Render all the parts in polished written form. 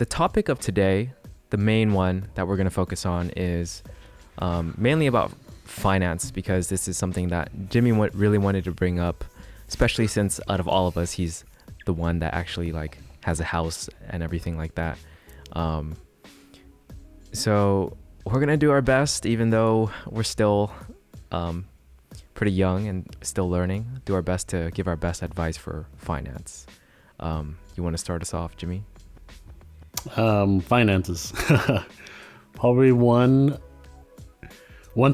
the topic of today, the main one that we're going to focus on is mainly about finance, because this is something that Jimmy really wanted to bring up, especially since out of all of us, he's the one that actually like has a house and everything like that. So we're going to do our best, even though we're still pretty young and still learning, do our best to give our best advice for finance. You want to start us off, Jimmy? Finances. Probably one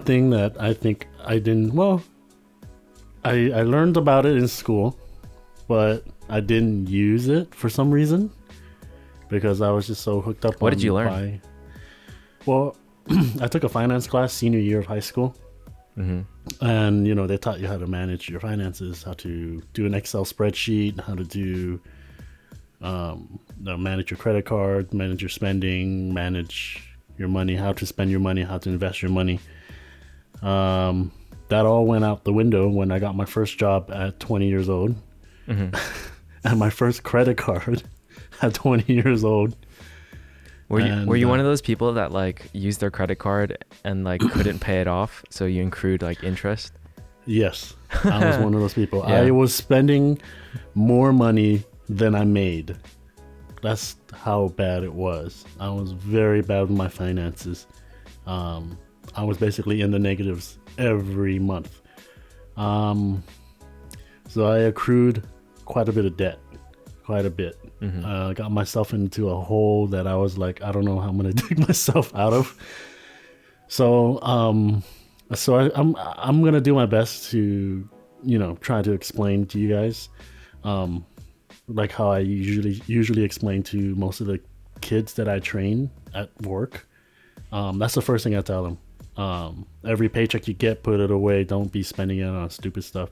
thing that I think I didn't, well, I learned about it in school, but I didn't use it for some reason because I was just so hooked up. What did you learn? Well, I took a finance class senior year of high school. Mm-hmm. And, you know, they taught you how to manage your finances, how to do an Excel spreadsheet, how to do, manage your credit card, manage your spending, manage your money, how to spend your money, how to invest your money. That all went out the window when I got my first job at 20 years old. Mm-hmm. And my first credit card at 20 years old. Were you one of those people that like used their credit card and like couldn't pay it off, so you accrued like interest? Yes, I was one of those people. Yeah. I was spending more money than I made. That's how bad it was. I was very bad with my finances. I was basically in the negatives every month. So I accrued quite a bit of debt. Quite a bit. Mm-hmm. Got myself into a hole that I was like, I don't know how I'm gonna dig myself out of. So, I'm gonna do my best to, you know, try to explain to you guys, like how I usually explain to most of the kids that I train at work. That's the first thing I tell them. Every paycheck you get, put it away. Don't be spending it on stupid stuff.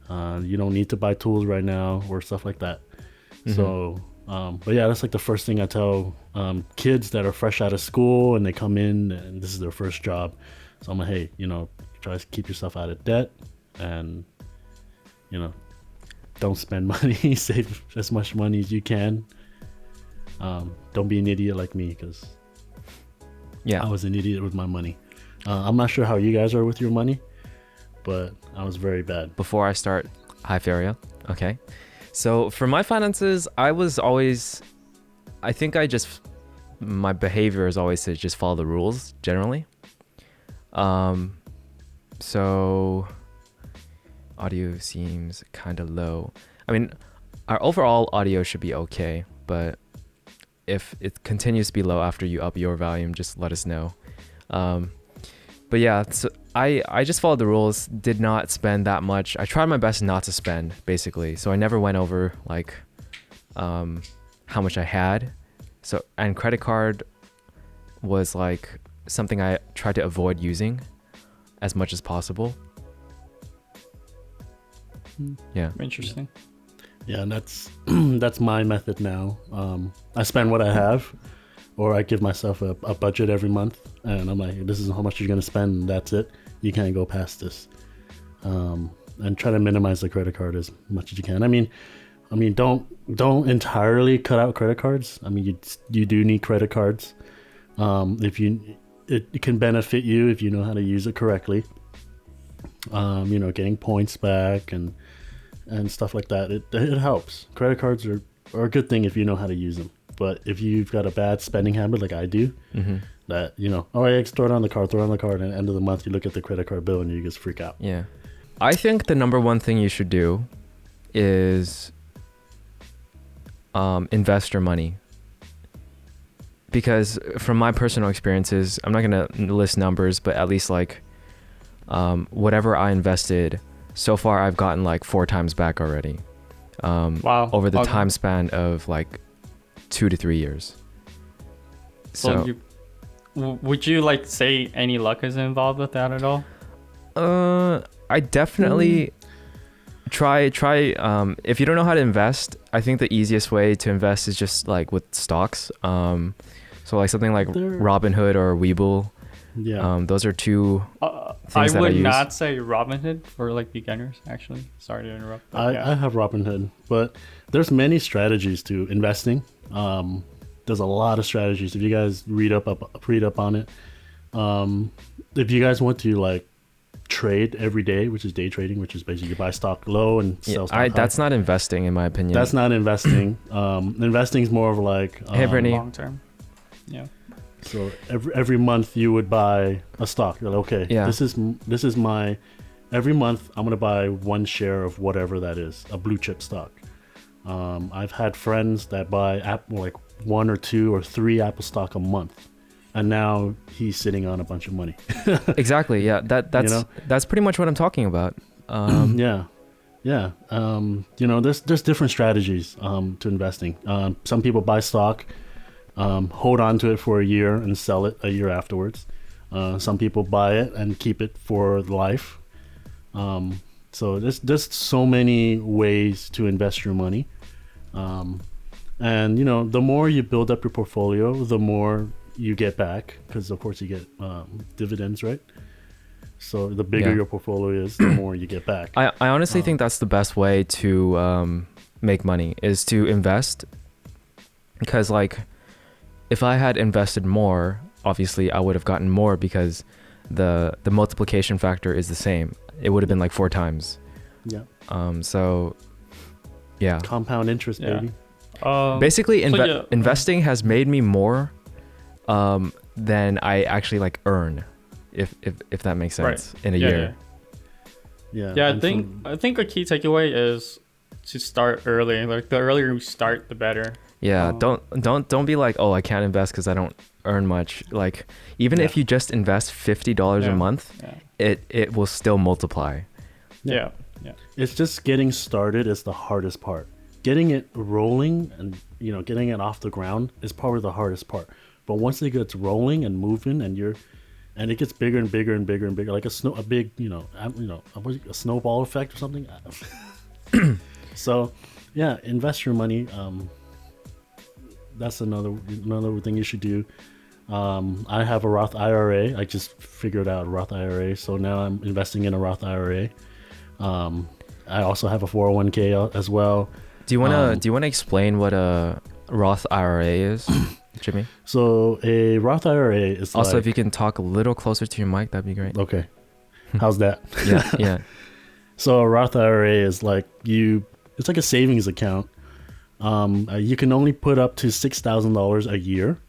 You don't need to buy tools right now or stuff like that. Mm-hmm. So, but yeah, that's like the first thing I tell kids that are fresh out of school and they come in and this is their first job. So I'm like, hey, you know, try to keep yourself out of debt and, you know, don't spend money, save as much money as you can. Don't be an idiot like me, because I was an idiot with my money. I'm not sure how you guys are with your money, but I was very bad. Before I start, hi Faria. Okay. So for my finances, my behavior is always to just follow the rules generally. So audio seems kind of low. I mean, our overall audio should be okay, but if it continues to be low after you up your volume, just let us know. But yeah, so I just followed the rules, did not spend that much. I tried my best not to spend, basically. So I never went over like how much I had. So, and credit card was like something I tried to avoid using as much as possible. Yeah. Interesting. Yeah, and that's my method now. I spend what I have, or I give myself a budget every month, and I'm like, this is how much you're going to spend, and that's it. You can't go past this. And try to minimize the credit card as much as you can. I mean, don't entirely cut out credit cards. I mean, you do need credit cards. It can benefit you if you know how to use it correctly. You know, getting points back and stuff like that. It helps. Credit cards are a good thing if you know how to use them. But if you've got a bad spending habit like I do, mm-hmm. that, you know, oh, yeah, throw it on the card, and at the end of the month, you look at the credit card bill and you just freak out. Yeah. I think the number one thing you should do is invest your money. Because from my personal experiences, I'm not going to list numbers, but at least like whatever I invested, so far I've gotten like 4 times back already. Wow. Over the time span of like 2 to 3 years. So would you like say any luck is involved with that at all? I definitely try if you don't know how to invest, I think the easiest way to invest is just like with stocks. So like something like Robinhood or Webull. Yeah. Those are two things I would that I use. not say Robinhood for like beginners, actually. Sorry to interrupt. I have Robinhood, but there's many strategies to investing. There's a lot of strategies. If you guys read up on it, if you guys want to like trade every day, which is day trading, which is basically you buy stock low and sell stock high. That's not investing, in my opinion. That's not investing. Investing is more of like Hey, Brittany. long term. Yeah. So every month you would buy a stock. You're like, okay, Yeah. this is my every month I'm gonna buy one share of whatever that is, a blue chip stock. I've had friends that buy like 1 or 2 or 3 Apple stock a month, and now he's sitting on a bunch of money. Exactly. Yeah. That's pretty much what I'm talking about. Yeah. There's different strategies to investing. Some people buy stock, hold on to it for a year and sell it a year afterwards. Some people buy it and keep it for life. So there's so many ways to invest your money. And the more you build up your portfolio, the more you get back, because of course you get dividends, right? So the bigger your portfolio is, the more you get back. I honestly think that's the best way to make money, is to invest. Because like, if I had invested more, obviously I would have gotten more, because the multiplication factor is the same. It would have been like 4 times. Yeah. So yeah. Compound interest, baby. Basically, investing has made me more than I actually like earn, if that makes sense, in a year. Yeah, I think a key takeaway is to start early. Like the earlier you start, the better. Yeah, don't be like, oh, I can't invest because I don't earn much. Like, even if you just invest $50 a month, it will still multiply. Yeah. It's just getting started is the hardest part. Getting it rolling and getting it off the ground is probably the hardest part. But once it gets rolling and moving, and it gets bigger and bigger and bigger and bigger, like a snowball effect or something. So, yeah, invest your money. That's another thing you should do. I have a Roth IRA. I just figured out a Roth IRA, so now I'm investing in a Roth IRA. I also have a 401k as well. Do you wanna explain what a Roth IRA is, Jimmy? So a Roth IRA is also, if you can talk a little closer to your mic, that'd be great. Okay. How's that? Yeah. So a Roth IRA is like it's like a savings account. You can only put up to $6,000 a year.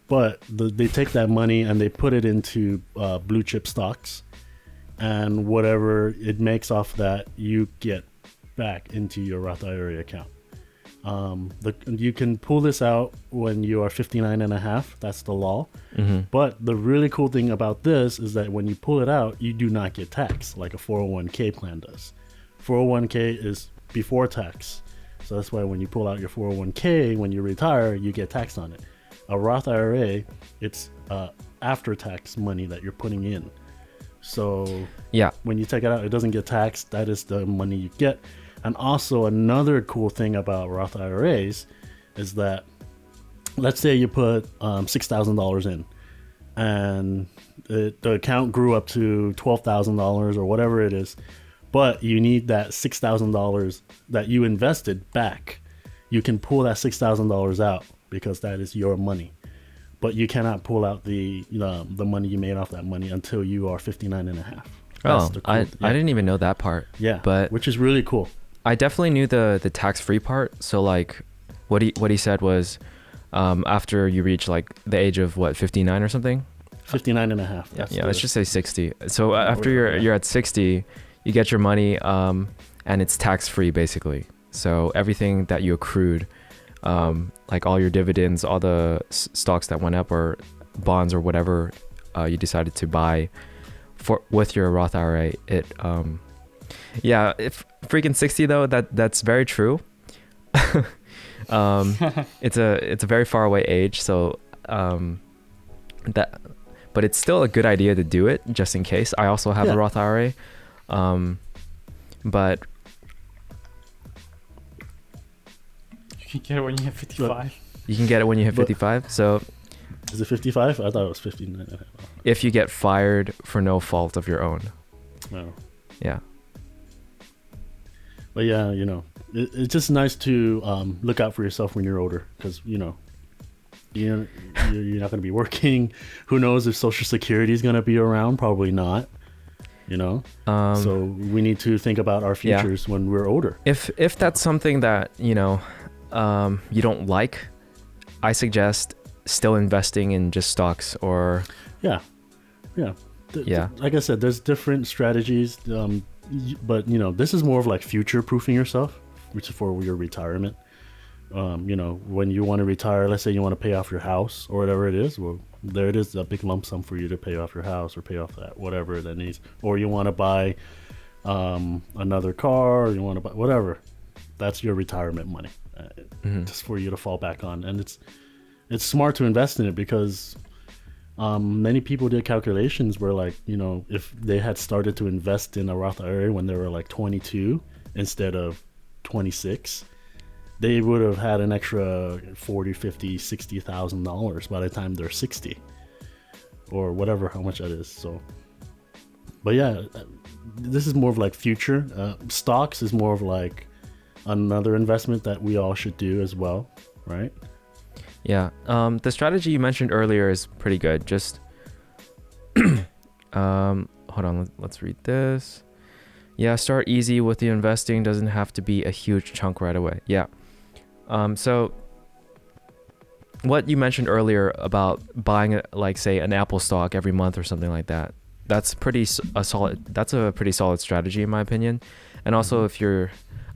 But they take that money and they put it into blue chip stocks, and whatever it makes off that, you get back into your Roth IRA account. You can pull this out when you are 59 and a half. That's the law. Mm-hmm. But the really cool thing about this is that when you pull it out, you do not get taxed like a 401k plan does. 401k is before tax. So that's why when you pull out your 401k, when you retire, you get taxed on it. A Roth IRA, it's after tax money that you're putting in. So when you take it out, it doesn't get taxed. That is the money you get. And also another cool thing about Roth IRAs is that, let's say you put $6,000 in, and the account grew up to $12,000 or whatever it is, but you need that $6,000 that you invested back. You can pull that $6,000 out because that is your money, but you cannot pull out the money you made off that money until you are 59 and a half. I didn't even know that part. Yeah, but which is really cool. I definitely knew the tax-free part. So like what he said was after you reach like the age of 59 or something, 59 and a half. Yeah, let's just say 60. So after you're at 60, you get your money and it's tax-free basically. So everything that you accrued, like all your dividends, all the stocks that went up or bonds or whatever you decided to buy with your Roth IRA, if freaking 60 though, that's very true. It's a very far away age, so but it's still a good idea to do it just in case. I also have a Roth IRA, but you can get it when you hit 55. You can get it when you hit 55. So is it 55? I thought it was 59. If you get fired for no fault of your own. No. Yeah. But yeah, it's just nice to look out for yourself when you're older, because you're not going to be working. Who knows if Social Security is going to be around? Probably not. So we need to think about our futures when we're older. If that's something that you don't like, I suggest still investing in just stocks or like I said, there's different strategies, but this is more of like future proofing yourself, which is for your retirement. When you want to retire, let's say you want to pay off your house or whatever it is, well, there it is, a big lump sum for you to pay off your house or pay off that whatever that needs. Or you want to buy another car, or you want to buy whatever. That's your retirement money, just for you to fall back on. And it's smart to invest in it, because many people did calculations where, like, if they had started to invest in a Roth IRA when they were like 22 instead of 26, they would have had an extra $40, $50, $60,000 by the time they're 60, or whatever, how much that is. So, but yeah, this is more of like future. Stocks is more of like another investment that we all should do as well, right? Yeah. The strategy you mentioned earlier is pretty good. Just hold on, let's read this. Yeah, start easy with the investing. Doesn't have to be a huge chunk right away. Yeah. So what you mentioned earlier about buying like say an Apple stock every month or something like that, that's a pretty solid strategy in my opinion. And also,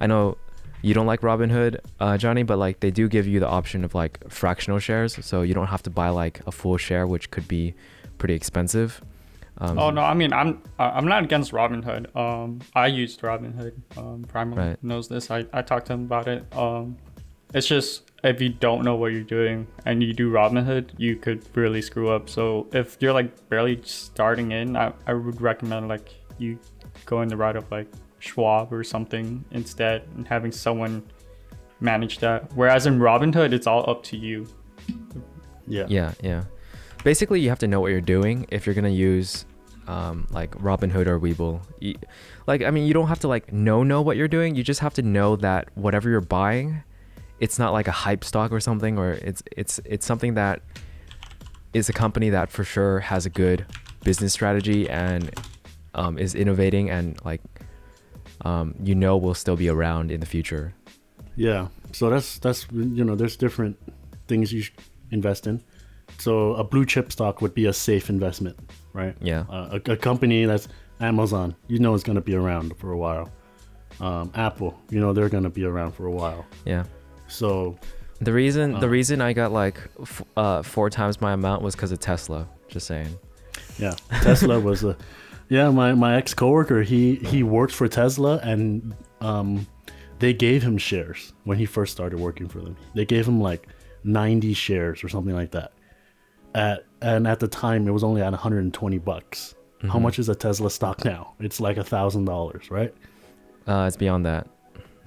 I know you don't like Robinhood, Johnny, but like they do give you the option of like fractional shares, so you don't have to buy like a full share, which could be pretty expensive. Oh no, I mean I'm not against Robinhood. I used Robinhood. Primal knows this. I talked to him about it. It's just, if you don't know what you're doing and you do Robinhood, you could really screw up. So if you're like barely starting in, I would recommend like you go in the route of like Schwab or something instead, and having someone manage that. Whereas in Robinhood, it's all up to you. Yeah. Basically, you have to know what you're doing if you're gonna use like Robinhood or Webull. You don't have to like know what you're doing. You just have to know that whatever you're buying, it's not like a hype stock or something, or it's something that is a company that for sure has a good business strategy and is innovating and like will still be around in the future. Yeah. So that's there's different things you should invest in. So a blue chip stock would be a safe investment, right? Yeah. A company that's Amazon, it's going to be around for a while. Apple, they're going to be around for a while. Yeah. So the reason I got like 4 times my amount was because of Tesla. Just saying. Yeah, Tesla was my ex coworker. He worked for Tesla, and they gave him shares when he first started working for them. They gave him like 90 shares or something like that. And at the time, it was only at $120. Mm-hmm. How much is a Tesla stock now? It's like $1,000, right? It's beyond that.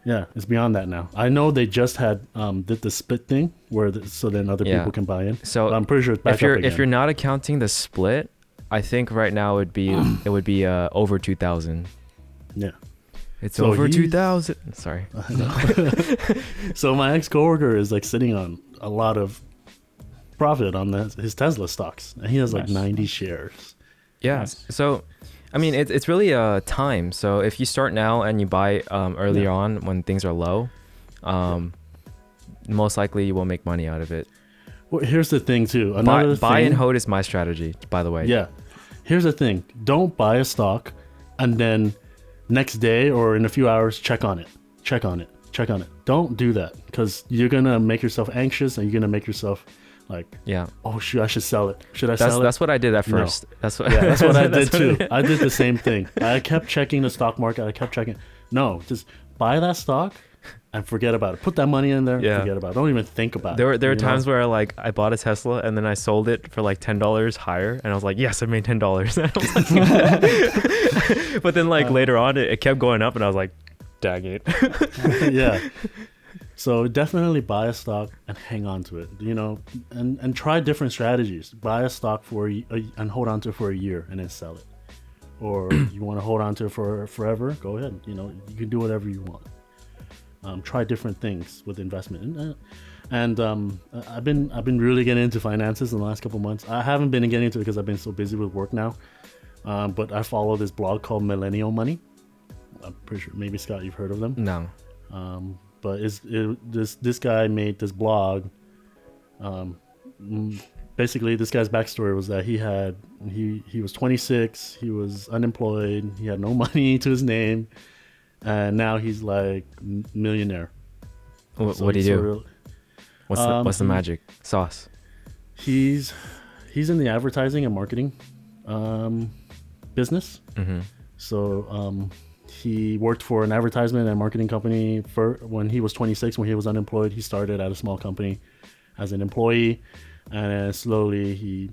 Yeah, it's beyond that now. I know they just did the split thing so then other people can buy in. So I'm pretty sure it's back up again. If you're not accounting the split, I think right now it would be over 2,000. Yeah, it's over 2,000. Sorry. So my ex coworker is like sitting on a lot of profit on his Tesla stocks, and he has like 90 shares. Yeah. Nice. So. I mean, it's really a time. So if you start now and you buy earlier on when things are low, most likely you will make money out of it. Well, here's the thing too. Buy and hold is my strategy, by the way. Yeah. Here's the thing. Don't buy a stock and then next day or in a few hours, check on it. Don't do that, because you're going to make yourself anxious, and you're going to make yourself like, oh shoot, I should sell it. Should I sell it? That's what I did at first. No. That's what I did too. I did the same thing. I kept checking the stock market. I kept checking. No, just buy that stock and forget about it. Put that money in there. Yeah. Forget about it. Don't even think about it. There were times where like I bought a Tesla and then I sold it for like $10 higher, and I was like, yes, I made $10. But then like later on, it kept going up, and I was like, dang it. Yeah. So definitely buy a stock and hang on to it, and try different strategies. Buy a stock and hold on to it for a year and then sell it. Or you want to hold on to it for forever, go ahead. You can do whatever you want. try different things with investment. And I've been really getting into finances in the last couple months. I haven't been getting into it because I've been so busy with work now. But I follow this blog called Millennial Money. I'm pretty sure maybe Scott, you've heard of them. No. But this guy made this blog. Basically, this guy's backstory was that he was 26, he was unemployed, he had no money to his name, and now he's like millionaire. What do you do? What's the magic sauce? He's in the advertising and marketing business. Mm-hmm. So he worked for an advertisement and marketing company when he was 26. When he was unemployed, he started at a small company as an employee, and slowly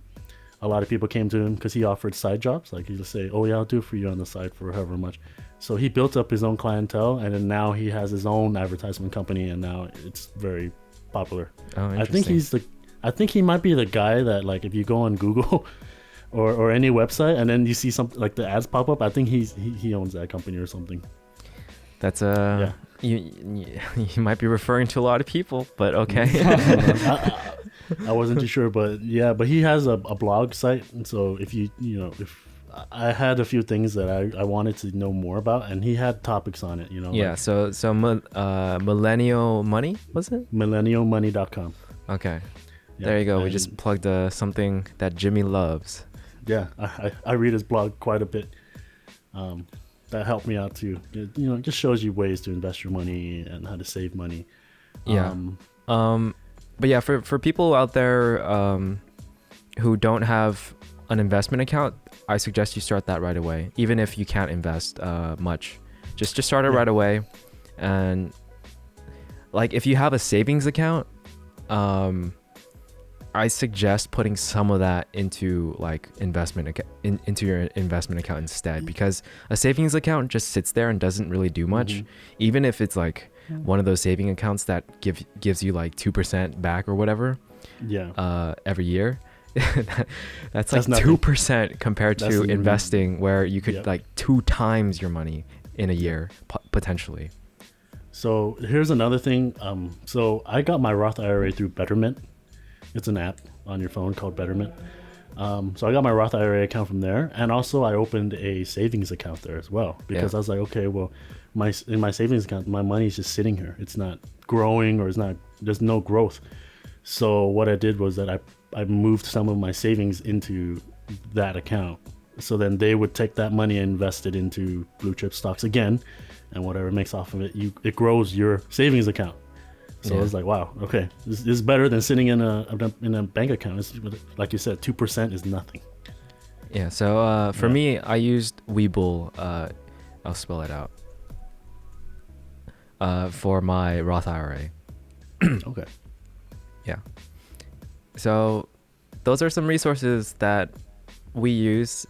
a lot of people came to him because he offered side jobs. Like he just say, "Oh yeah, I'll do it for you on the side for however much." So he built up his own clientele, and then now he has his own advertisement company, and now it's very popular. Oh, interesting. I think he might be the guy that, like, if you go on Google or any website and then you see something like the ads pop up, I think he owns that company or something. That's you might be referring to a lot of people, but okay. I wasn't too sure, but he has a blog site, and so if if I had a few things that I wanted to know more about, and he had topics on it, Yeah, like, so Millennial Money, was it? Millennialmoney.com. Okay. Yeah, there you go. We just plugged something that Jimmy loves. Yeah, I read his blog quite a bit. That helped me out too. It just shows you ways to invest your money and how to save money. Yeah. But yeah, for people out there who don't have an investment account, I suggest you start that right away. Even if you can't invest much, just start it right away. And like if you have a savings account, I suggest putting some of that into like into your investment account instead, because a savings account just sits there and doesn't really do much. Mm-hmm. Even if it's like one of those saving accounts that gives you like 2% back or whatever. Yeah. Every year. that's like 2% compared to investing, where you could like 2 times your money in a year potentially. So here's another thing. So I got my Roth IRA through Betterment. It's an app on your phone called Betterment. So I got my Roth IRA account from there, and also I opened a savings account there as well, because I was like, okay, well, in my savings account, my money is just sitting here. It's not growing, or there's no growth. So what I did was that I moved some of my savings into that account. So then they would take that money and invest it into blue chip stocks again, and whatever makes off of it, it grows your savings account. So I was like, wow, okay, this is better than sitting in a bank account. It's, like you said, 2% is nothing. Yeah. So for me, I used Webull. I'll spell it out. For my Roth IRA. Okay. Yeah. So those are some resources that we use.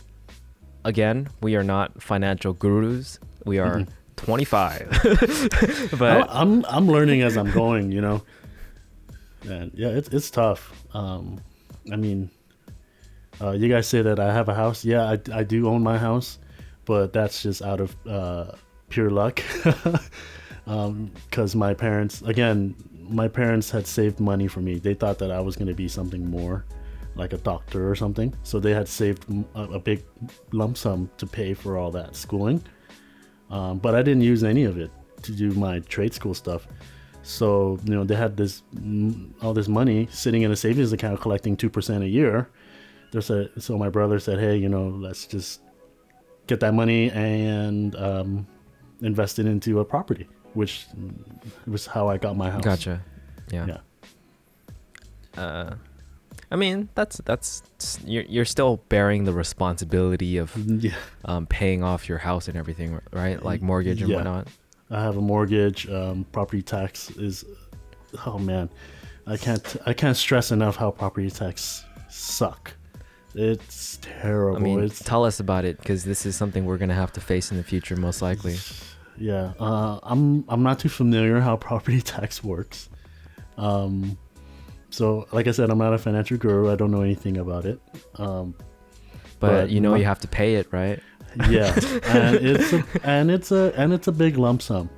Again, we are not financial gurus. We are 25. But I'm learning as I'm going, And yeah, it's tough. I mean, you guys say that I have a house. Yeah, I do own my house, but that's just out of pure luck. Because my parents had saved money for me. They thought that I was going to be something more, like a doctor or something. So they had saved a big lump sum to pay for all that schooling. But I didn't use any of it to do my trade school stuff. So, they had all this money sitting in a savings account collecting 2% a year. So my brother said, hey, let's just get that money and invest it into a property, which was how I got my house. Gotcha. Yeah. I mean, that's you're still bearing the responsibility of paying off your house and everything, right? Like mortgage and whatnot. I have a mortgage. Property tax is, oh man, I can't stress enough how property tax suck. It's terrible. I mean, tell us about it, because this is something we're gonna have to face in the future, most likely. Yeah, I'm not too familiar how property tax works. So, like I said, I'm not a financial guru. I don't know anything about it. But you have to pay it, right? Yeah, and it's a big lump sum.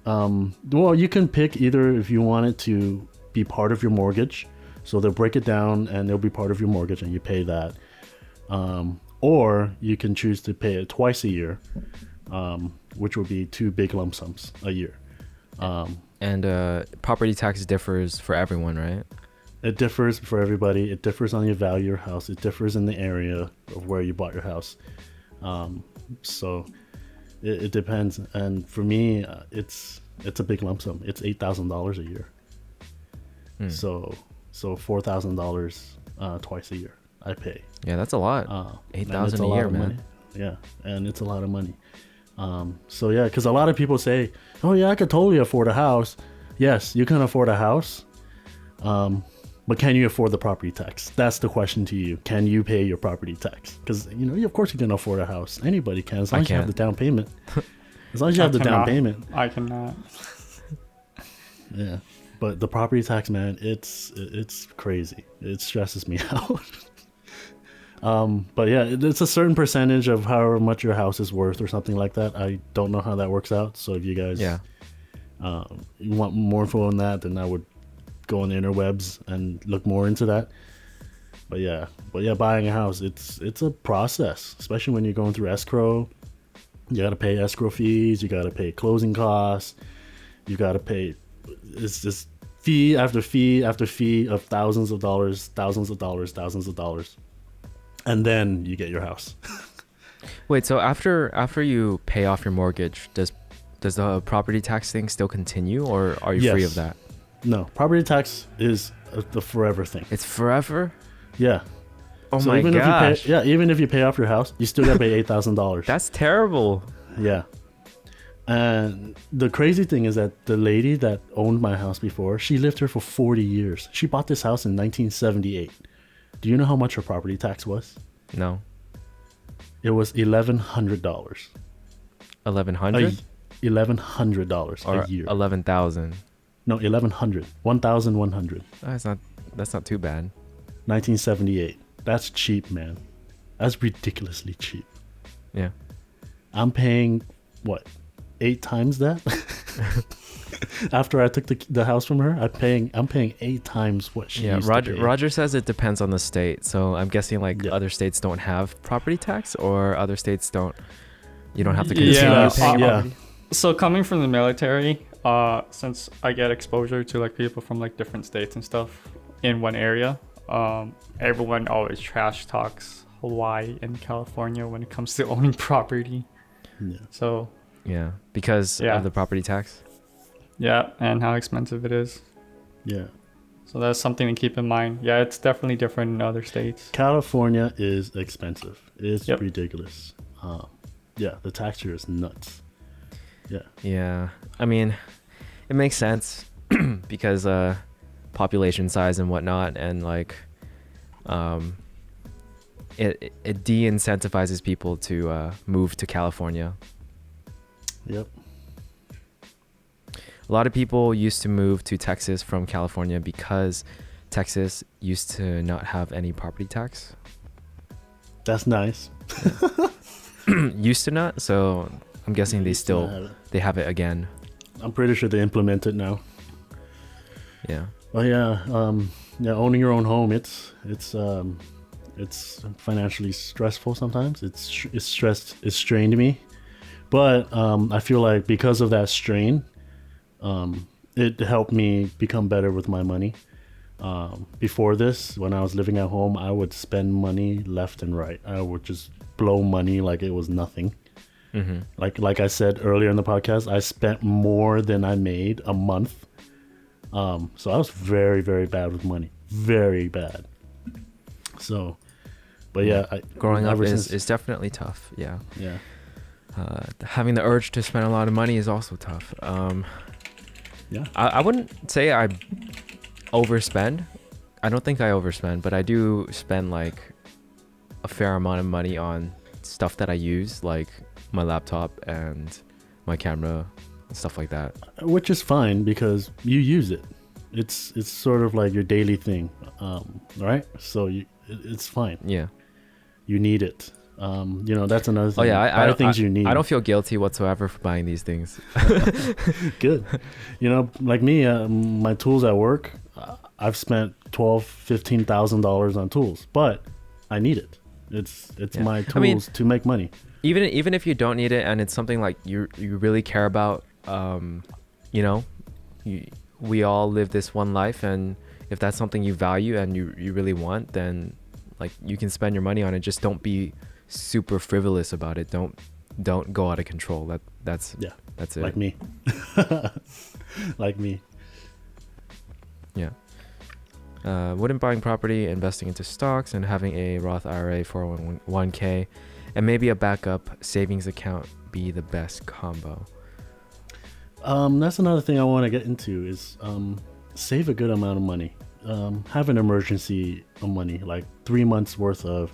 Well, you can pick either if you want it to be part of your mortgage. So they'll break it down and it'll be part of your mortgage and you pay that. Or you can choose to pay it twice a year, which would be 2 big lump sums a year. And property tax differs for everyone, right? It differs for everybody. It differs on your value of your house. It differs in the area of where you bought your house. So it depends. And for me, it's a big lump sum. It's $8,000 a year. So $4,000 twice a year I pay. Yeah, that's a lot. $8,000 a year, man. Money. Yeah, and it's a lot of money. So yeah, because a lot of people say, "Oh yeah, I could totally afford a house." Yes, you can afford a house, but can you afford the property tax? That's the question to you. Can you pay your property tax? Because of course you can afford a house. Anybody can, as long as you have the down payment. As long as you have the down payment. I cannot. Yeah, but the property tax, man, it's crazy. It stresses me out. But yeah, it's a certain percentage of however much your house is worth or something like that. I don't know how that works out. So if you guys you want more info on that, then I would go on the interwebs and look more into that. But yeah, buying a house, it's a process, especially when you're going through escrow. You got to pay escrow fees. You got to pay closing costs. You got to pay, it's just fee after fee after fee of thousands of dollars. And then you get your house. Wait, so after you pay off your mortgage, does the property tax thing still continue, or are you free of that? No, property tax is the forever thing. It's forever? Yeah. Oh so my gosh. Even if you pay off your house, you still gotta pay $8,000. That's terrible. Yeah. And the crazy thing is that the lady that owned my house before, she lived here for 40 years. She bought this house in 1978. Do you know how much her property tax was? No. It was $1,100. $1,100? $1,100 or a year. 11,000. No, 1,100. 1,100. That's not too bad. 1978. That's cheap, man. That's ridiculously cheap. Yeah. I'm paying what? 8 times that? After I took the house from her, I'm paying 8 times what she used to pay. Roger says it depends on the state. So I'm guessing other states don't have property tax, or other states you don't have to continue paying. Yeah. So coming from the military, since I get exposure to people from different states and stuff in one area, everyone always trash talks Hawaii and California when it comes to owning property. Yeah. So yeah, because of the property tax. Yeah, and how expensive it is. Yeah. So that's something to keep in mind. Yeah, it's definitely different in other states. California is expensive. It's ridiculous. Yeah, the tax here is nuts. Yeah. Yeah. I mean, it makes sense because population size and whatnot, and it de-incentivizes people to move to California. Yep. A lot of people used to move to Texas from California because Texas used to not have any property tax. That's nice. Used to not, so I'm guessing they have it again. I'm pretty sure they implement it now. Yeah. Well, yeah, owning your own home, it's financially stressful sometimes. It strained me, but I feel like because of that strain, it helped me become better with my money. Before this, when I was living at home, I would spend money left and right. I would just blow money like it was nothing. Mm-hmm. Like I said earlier in the podcast, I spent more than I made a month. So I was very, very bad with money. Very bad. So, but yeah, growing up is definitely tough. Yeah. Yeah. Having the urge to spend a lot of money is also tough. Yeah. I wouldn't say I overspend. I don't think I overspend, but I do spend a fair amount of money on stuff that I use, like my laptop and my camera and stuff like that. Which is fine because you use it. It's sort of like your daily thing, right? So it's fine. Yeah. You need it. That's another thing. Oh yeah, buy things you need. I don't feel guilty whatsoever for buying these things. Good. Like me, my tools at work, I've spent $12,000-$15,000 on tools, but I need it. It's my tools to make money. Even if you don't need it and it's something like you really care about, we all live this one life, and if that's something you value and you really want, then like you can spend your money on it. Just don't be super frivolous about it. Don't go out of control. That's it. Like me. Like me. Yeah. Wouldn't buying property, investing into stocks, and having a Roth IRA 401k and maybe a backup savings account be the best combo? That's another thing I want to get into is save a good amount of money. Have an emergency of money, like 3 months worth of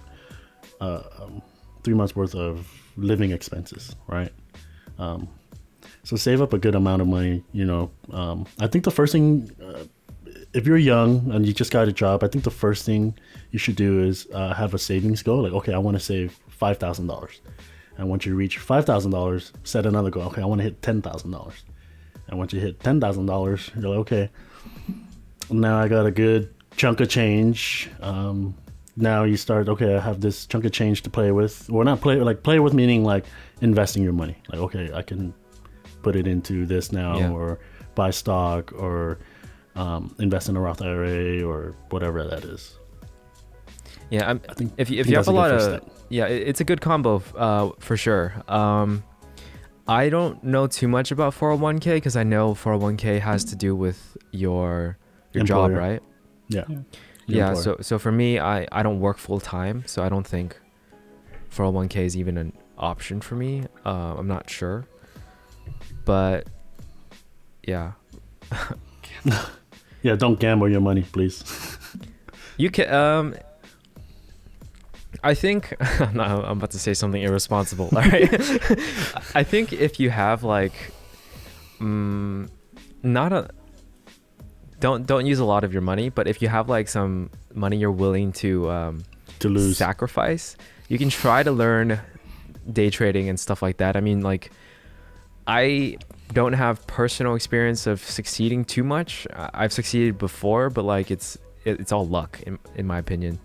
3 months worth of living expenses, right? So save up a good amount of money. I think the first thing, if you're young and you just got a job, I think the first thing you should do is have a savings goal. Like, okay, I want to save $5,000. And once you reach $5,000, set another goal. Okay, I want to hit $10,000. And once you hit $10,000, you're like, okay, now I got a good chunk of change. Now you start, okay, I have this chunk of change to play with. Or not play with meaning like investing your money. Like, okay, I can put it into this now, or buy stock, or invest in a Roth IRA, or whatever that is. Yeah, I think if you have a lot of, it's a good combo for sure. I don't know too much about 401k because I know 401k has to do with your job, right? Yeah. So for me, I don't work full time, so I don't think 401k is even an option for me. I'm not sure, but yeah. Yeah, don't gamble your money, please. You can. I think I'm about to say something irresponsible. All right. I think if you have like, don't use a lot of your money, but if you have like some money you're willing to lose, sacrifice, you can try to learn day trading and stuff like that. I mean, like, I don't have personal experience of succeeding too much. I've succeeded before, but like it's all luck in my opinion.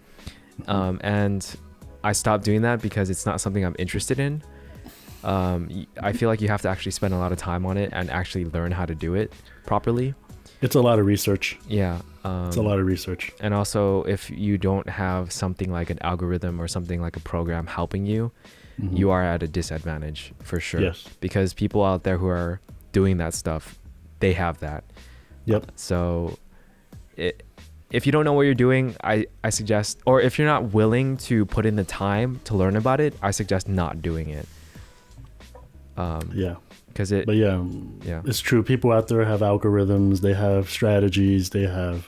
And I stopped doing that because it's not something I'm interested in. I feel like you have to actually spend a lot of time on it and actually learn how to do it properly. It's a lot of research. Yeah. It's a lot of research. And also, if you don't have something like an algorithm or something like a program helping you, you are at a disadvantage for sure. Yes. Because people out there who are doing that stuff, they have that. Yep. So if you don't know what you're doing, I suggest, or if you're not willing to put in the time to learn about it, I suggest not doing it. It's true. People out there have algorithms, they have strategies, there's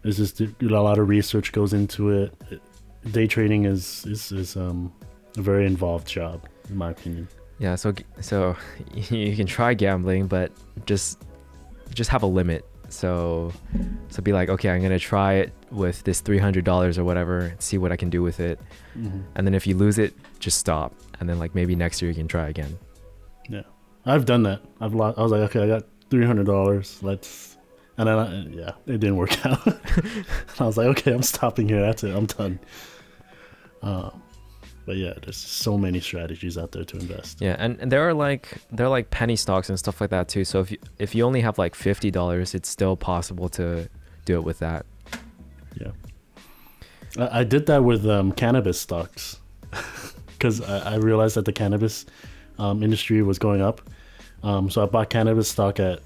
just a lot of research goes into it. Day trading is a very involved job, in my opinion. Yeah, so you can try gambling, but just have a limit. So be like, okay, I'm gonna try it with this $300 or whatever, and see what I can do with it. And then if you lose it, just stop. And then like maybe next year you can try again. Yeah, I've done that. I was like, okay, I got $300. And then it didn't work out. I was like, okay, I'm stopping here. That's it. I'm done. But yeah, there's so many strategies out there to invest. Yeah, and there are like penny stocks and stuff like that too. So if you only have like $50, it's still possible to do it with that. Yeah, I did that with cannabis stocks because I realized that the cannabis industry was going up. So I bought cannabis stock at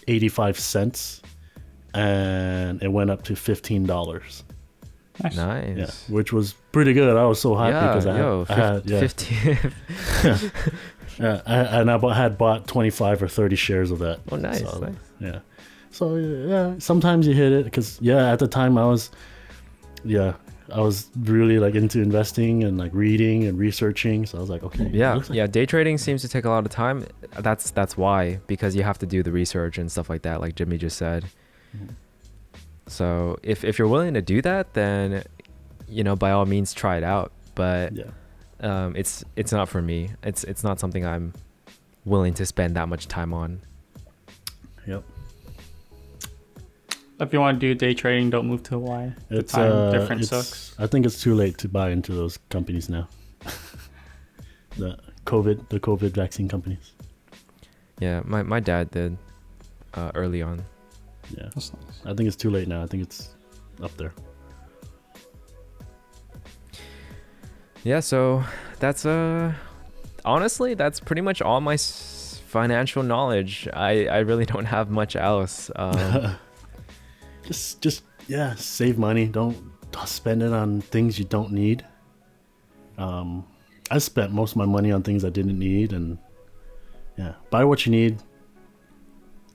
85 cents, and it went up to $15. Nice. Yeah, which was pretty good. I was so happy because I had 15. I had bought 25 or 30 shares of that. Oh, nice. So, nice. Yeah. So yeah, sometimes you hit it because at the time I was really like into investing and like reading and researching. So I was like, okay. Yeah. Day trading seems to take a lot of time. That's why, because you have to do the research and stuff like that, like Jimmy just said. So if you're willing to do that, then by all means try it out. But it's not for me. It's not something I'm willing to spend that much time on. Yep. If you want to do day trading, don't move to Hawaii. The time difference sucks. I think it's too late to buy into those companies now. the COVID vaccine companies. Yeah, my dad did early on. Yeah, That's nice. I think it's too late now. I think it's up there. Yeah, so that's honestly, that's pretty much all my financial knowledge. I really don't have much else. Just save money. Don't spend it on things you don't need. I spent most of my money on things I didn't need, and buy what you need.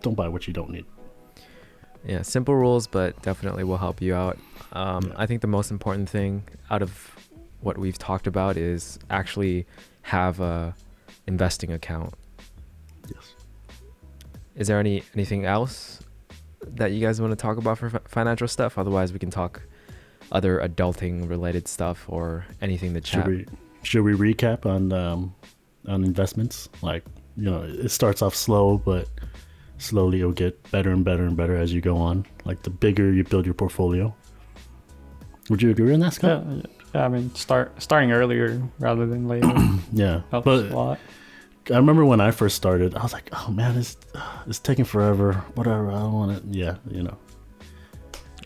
Don't buy what you don't need. Yeah, simple rules, but definitely will help you out. I think the most important thing out of what we've talked about is actually have a investing account. Yes. Is there anything else that you guys want to talk about for financial stuff? Otherwise, we can talk other adulting related stuff or anything to chat. Should we recap on investments? Like, it starts off slow, but slowly it'll get better and better and better as you go on. Like the bigger you build your portfolio. Would you agree on that, Scott? Yeah, I mean, starting earlier rather than later. Yeah, helps but a lot. I remember when I first started, I was like, "Oh man, it's taking forever. Whatever, I don't want it." Yeah,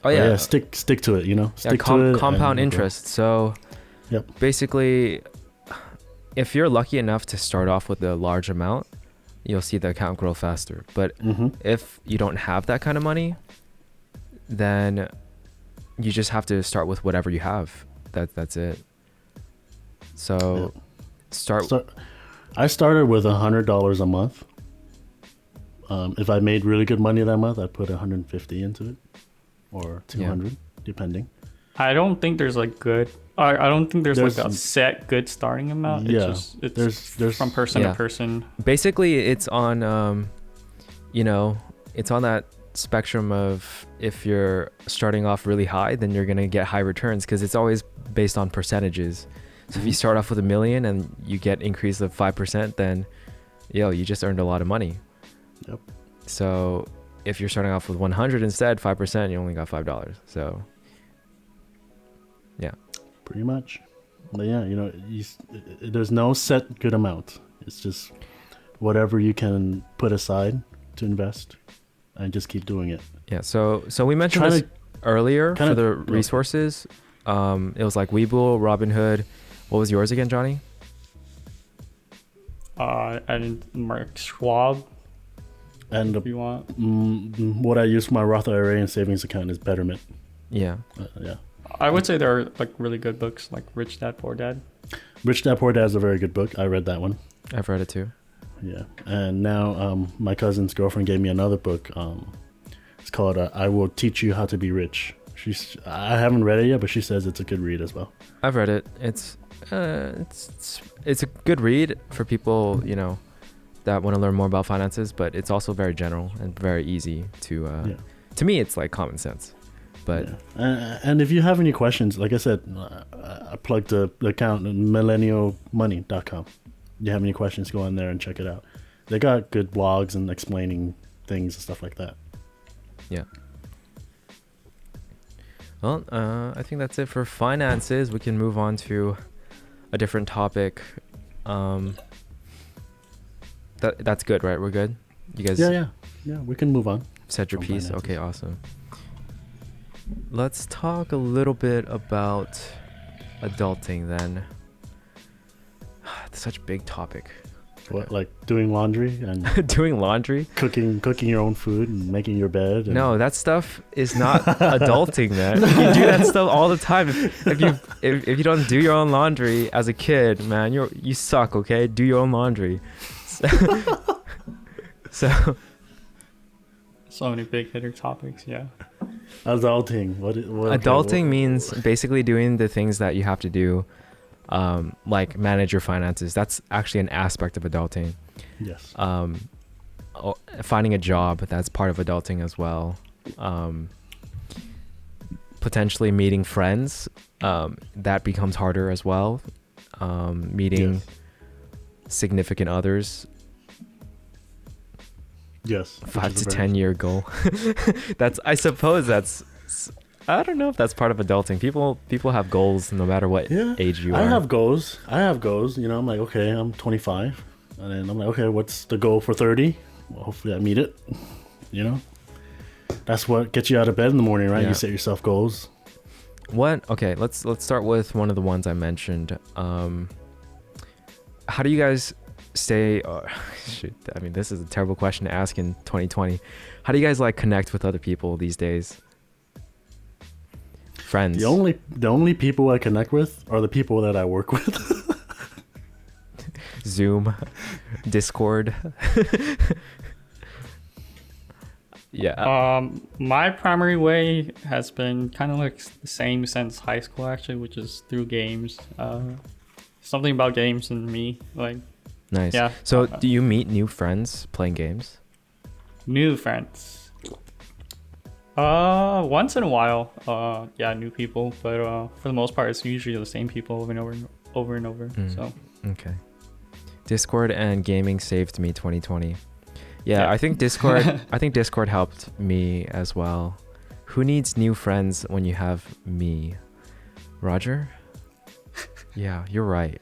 Oh yeah, yeah. Stick to it. Stick to it. Compound interest. So, basically, if you're lucky enough to start off with a large amount, you'll see the account grow faster. But if you don't have that kind of money, then you just have to start with whatever you have. That's it. So I started with $100 a month. If I made really good money that month, I'd put $150 into it, or $200, depending. I don't think there's like good. I don't think there's like a set good starting amount. Yeah, it's there's from person to person. Basically, it's on it's on that spectrum of, if you're starting off really high, then you're gonna get high returns because it's always based on percentages. So if you start off with $1 million and you get increase of 5%, then you just earned a lot of money. Yep. So if you're starting off with 100 instead, 5%, you only got $5. So yeah, pretty much. But there's no set good amount. It's just whatever you can put aside to invest, and just keep doing it. Yeah. So we mentioned this earlier for the resources. It was like Webull, Robinhood. What was yours again, Johnny? And Mark Schwab. And if you want. What I use for my Roth IRA and savings account is Betterment. Yeah. I would say there are like really good books, like Rich Dad Poor Dad. Rich Dad Poor Dad is a very good book. I read that one. I've read it too. Yeah. And now my cousin's girlfriend gave me another book. It's called I Will Teach You How to Be Rich. I haven't read it yet, but she says it's a good read as well. I've read it. It's a good read for people, that want to learn more about finances, but it's also very general and very easy to me, it's like common sense. But and if you have any questions, like I said, I plugged the account at millennialmoney.com. If you have any questions, go on there and check it out. They got good blogs and explaining things and stuff like that. Yeah. Well, I think that's it for finances. We can move on to a different topic. That's good, right? We're good? You guys? Yeah, we can move on. Said your piece? Finances. Okay, awesome. Let's talk a little bit about adulting then. It's such a big topic. What, like doing laundry and doing laundry, cooking your own food and making your bed? No, that stuff is not adulting, man. You do that stuff all the time. If you don't do your own laundry as a kid, man, you suck. Okay, do your own laundry. So many big hitter topics. Yeah. Adulting. What adulting means basically doing the things that you have to do. Like manage your finances. That's actually an aspect of adulting. Yes. Finding a job, that's part of adulting as well. Potentially meeting friends, that becomes harder as well. meeting significant others. Yes. 5 to 10 year goal. I suppose that's, I don't know if that's part of adulting. People have goals no matter what age you are. I have goals. You know, I'm like, okay, I'm 25. And then I'm like, okay, what's the goal for 30? Well, hopefully I meet it. You know? That's what gets you out of bed in the morning, right? You set yourself goals. Okay, let's start with one of the ones I mentioned. How do you guys stay shoot, I mean, this is a terrible question to ask in 2020. How do you guys like connect with other people these days? Friends. The only people I connect with are the people that I work with. Zoom, Discord. Yeah. My primary way has been kind of like the same since high school, actually, which is through games. Something about games and me, like. Nice. Yeah. So, do you meet new friends playing games? New friends. Once in a while. New people, but for the most part, it's usually the same people over and over. So. Okay. Discord and gaming saved me 2020. Yeah, I think Discord helped me as well. Who needs new friends when you have me? Roger? Yeah, you're right.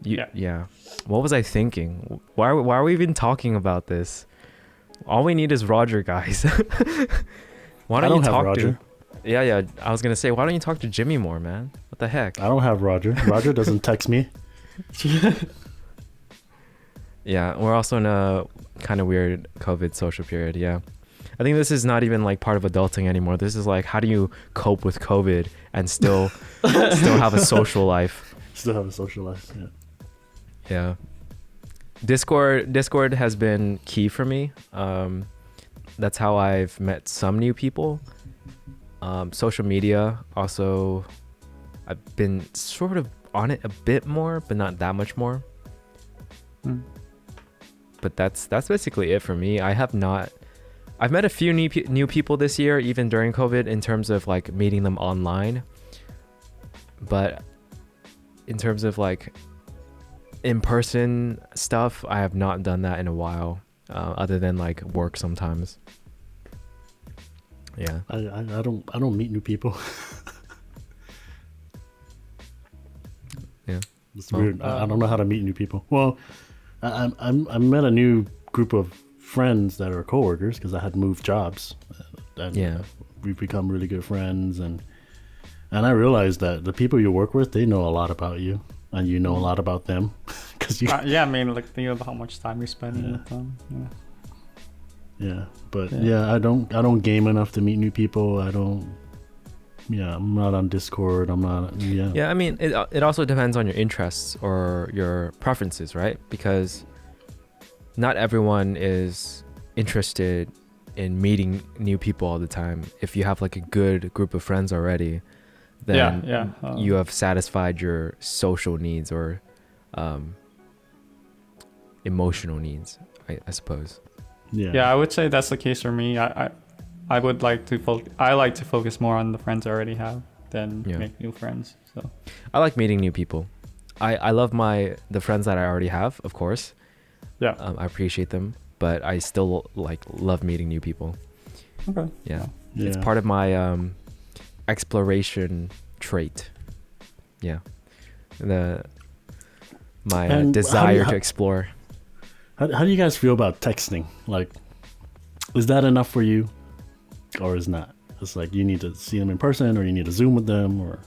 Yeah. What was I thinking? Why are we even talking about this? All we need is Roger, guys. Why don't you talk Roger? Yeah. I was gonna say, why don't you talk to Jimmy more, man? What the heck? I don't have Roger. Roger doesn't text me. Yeah, we're also in a kind of weird COVID social period. Yeah, I think this is not even like part of adulting anymore. This is like, how do you cope with COVID and still have a social life? Still have a social life. Yeah. Yeah. Discord has been key for me. That's how I've met some new people. Social media also, I've been sort of on it a bit more, but not that much more. But that's basically it for me. I've met a few new people this year, even during COVID, in terms of like meeting them online. But in terms of like in-person stuff, I have not done that in a while, other than like work sometimes. Yeah. I don't meet new people. Yeah. It's weird. I don't know how to meet new people. Well, I met a new group of friends that are coworkers because I had moved jobs. And we've become really good friends, and I realized that the people you work with, they know a lot about you, and you know a lot about them. Cause I mean, like, think about how much time you're spending with them. Yeah, but I don't game enough to meet new people. I'm not on Discord. I'm not. Yeah, I mean, it also depends on your interests or your preferences, right? Because not everyone is interested in meeting new people all the time. If you have like a good group of friends already, then you have satisfied your social needs or emotional needs, I suppose. Yeah, I would say that's the case for me. I would like to focus more on the friends I already have than make new friends. So I like meeting new people. I love the friends that I already have, of course. Yeah. I appreciate them, but I still love meeting new people. Okay. Yeah. It's part of my exploration trait. Yeah. My desire to explore. How do you guys feel about texting? Like, is that enough for you? Or is not? It's like you need to see them in person, or you need to Zoom with them, or.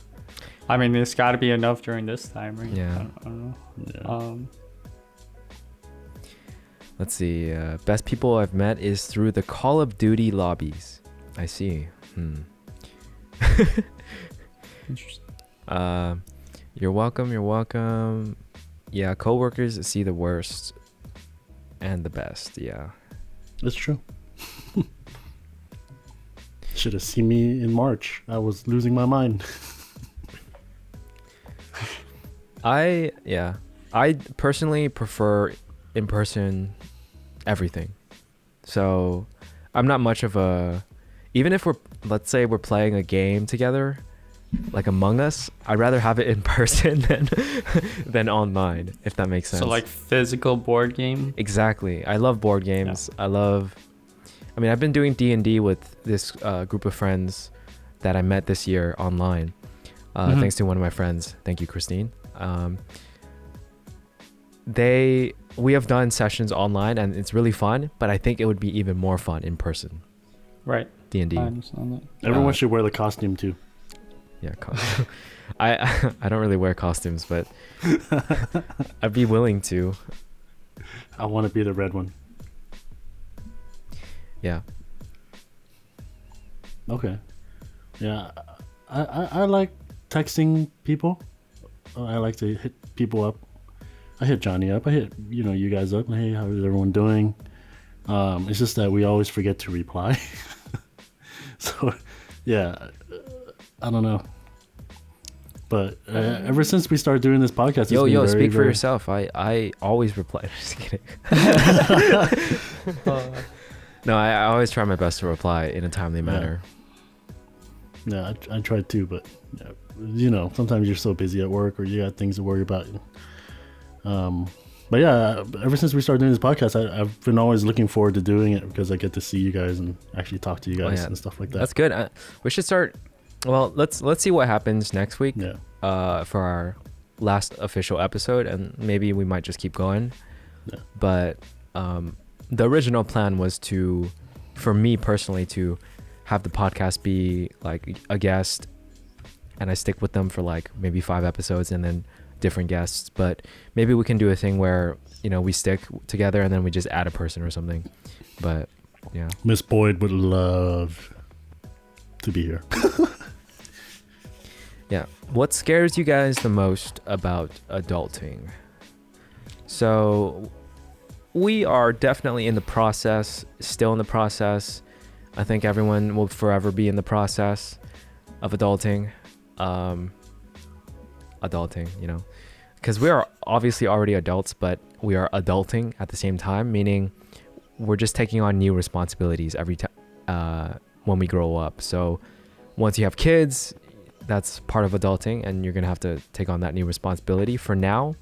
I mean, it's got to be enough during this time, right? Yeah. I don't know. Yeah. Let's see. Best people I've met is through the Call of Duty lobbies. I see. Interesting. You're welcome. Yeah, coworkers see the worst and the best. Yeah. That's true. Should have seen me in March. I was losing my mind. I personally prefer in-person everything. So I'm not much of even if let's say we're playing a game together like Among Us, I'd rather have it in person than online, if that makes sense. So like physical board game. Exactly. I love board games. Yeah. I've been doing D&D with this group of friends that I met this year online. Thanks to one of my friends. Thank you, Christine. We have done sessions online and it's really fun, but I think it would be even more fun in person. Right. D&D. I understand that. Everyone should wear the costume too. Yeah, I don't really wear costumes, but I'd be willing to. I want to be the red one. Yeah. Okay. Yeah, I like texting people. I like to hit people up. I hit Johnny up. I hit you guys up. Hey, how is everyone doing? It's just that we always forget to reply. So, yeah, I don't know. But ever since we started doing this podcast, speak for yourself. I always reply. Just kidding. No, I always try my best to reply in a timely manner. Yeah, I try too, but sometimes you're so busy at work or you got things to worry about. But yeah, ever since we started doing this podcast, I've been always looking forward to doing it because I get to see you guys and actually talk to you guys and stuff like that. That's good. We should start. Well, let's see what happens next week. Yeah. For our last official episode, and maybe we might just keep going. Yeah. But the original plan was for me personally, to have the podcast be like a guest, and I stick with them for like maybe 5 episodes, and then different guests. But maybe we can do a thing where we stick together and then we just add a person or something. But yeah, Miss Boyd would love to be here. Yeah. What scares you guys the most about adulting? So we are definitely in the process, still in the process. I think everyone will forever be in the process of adulting. Because we are obviously already adults, but we are adulting at the same time, meaning we're just taking on new responsibilities every time when we grow up. So once you have kids, that's part of adulting, and you're gonna have to take on that new responsibility. For now,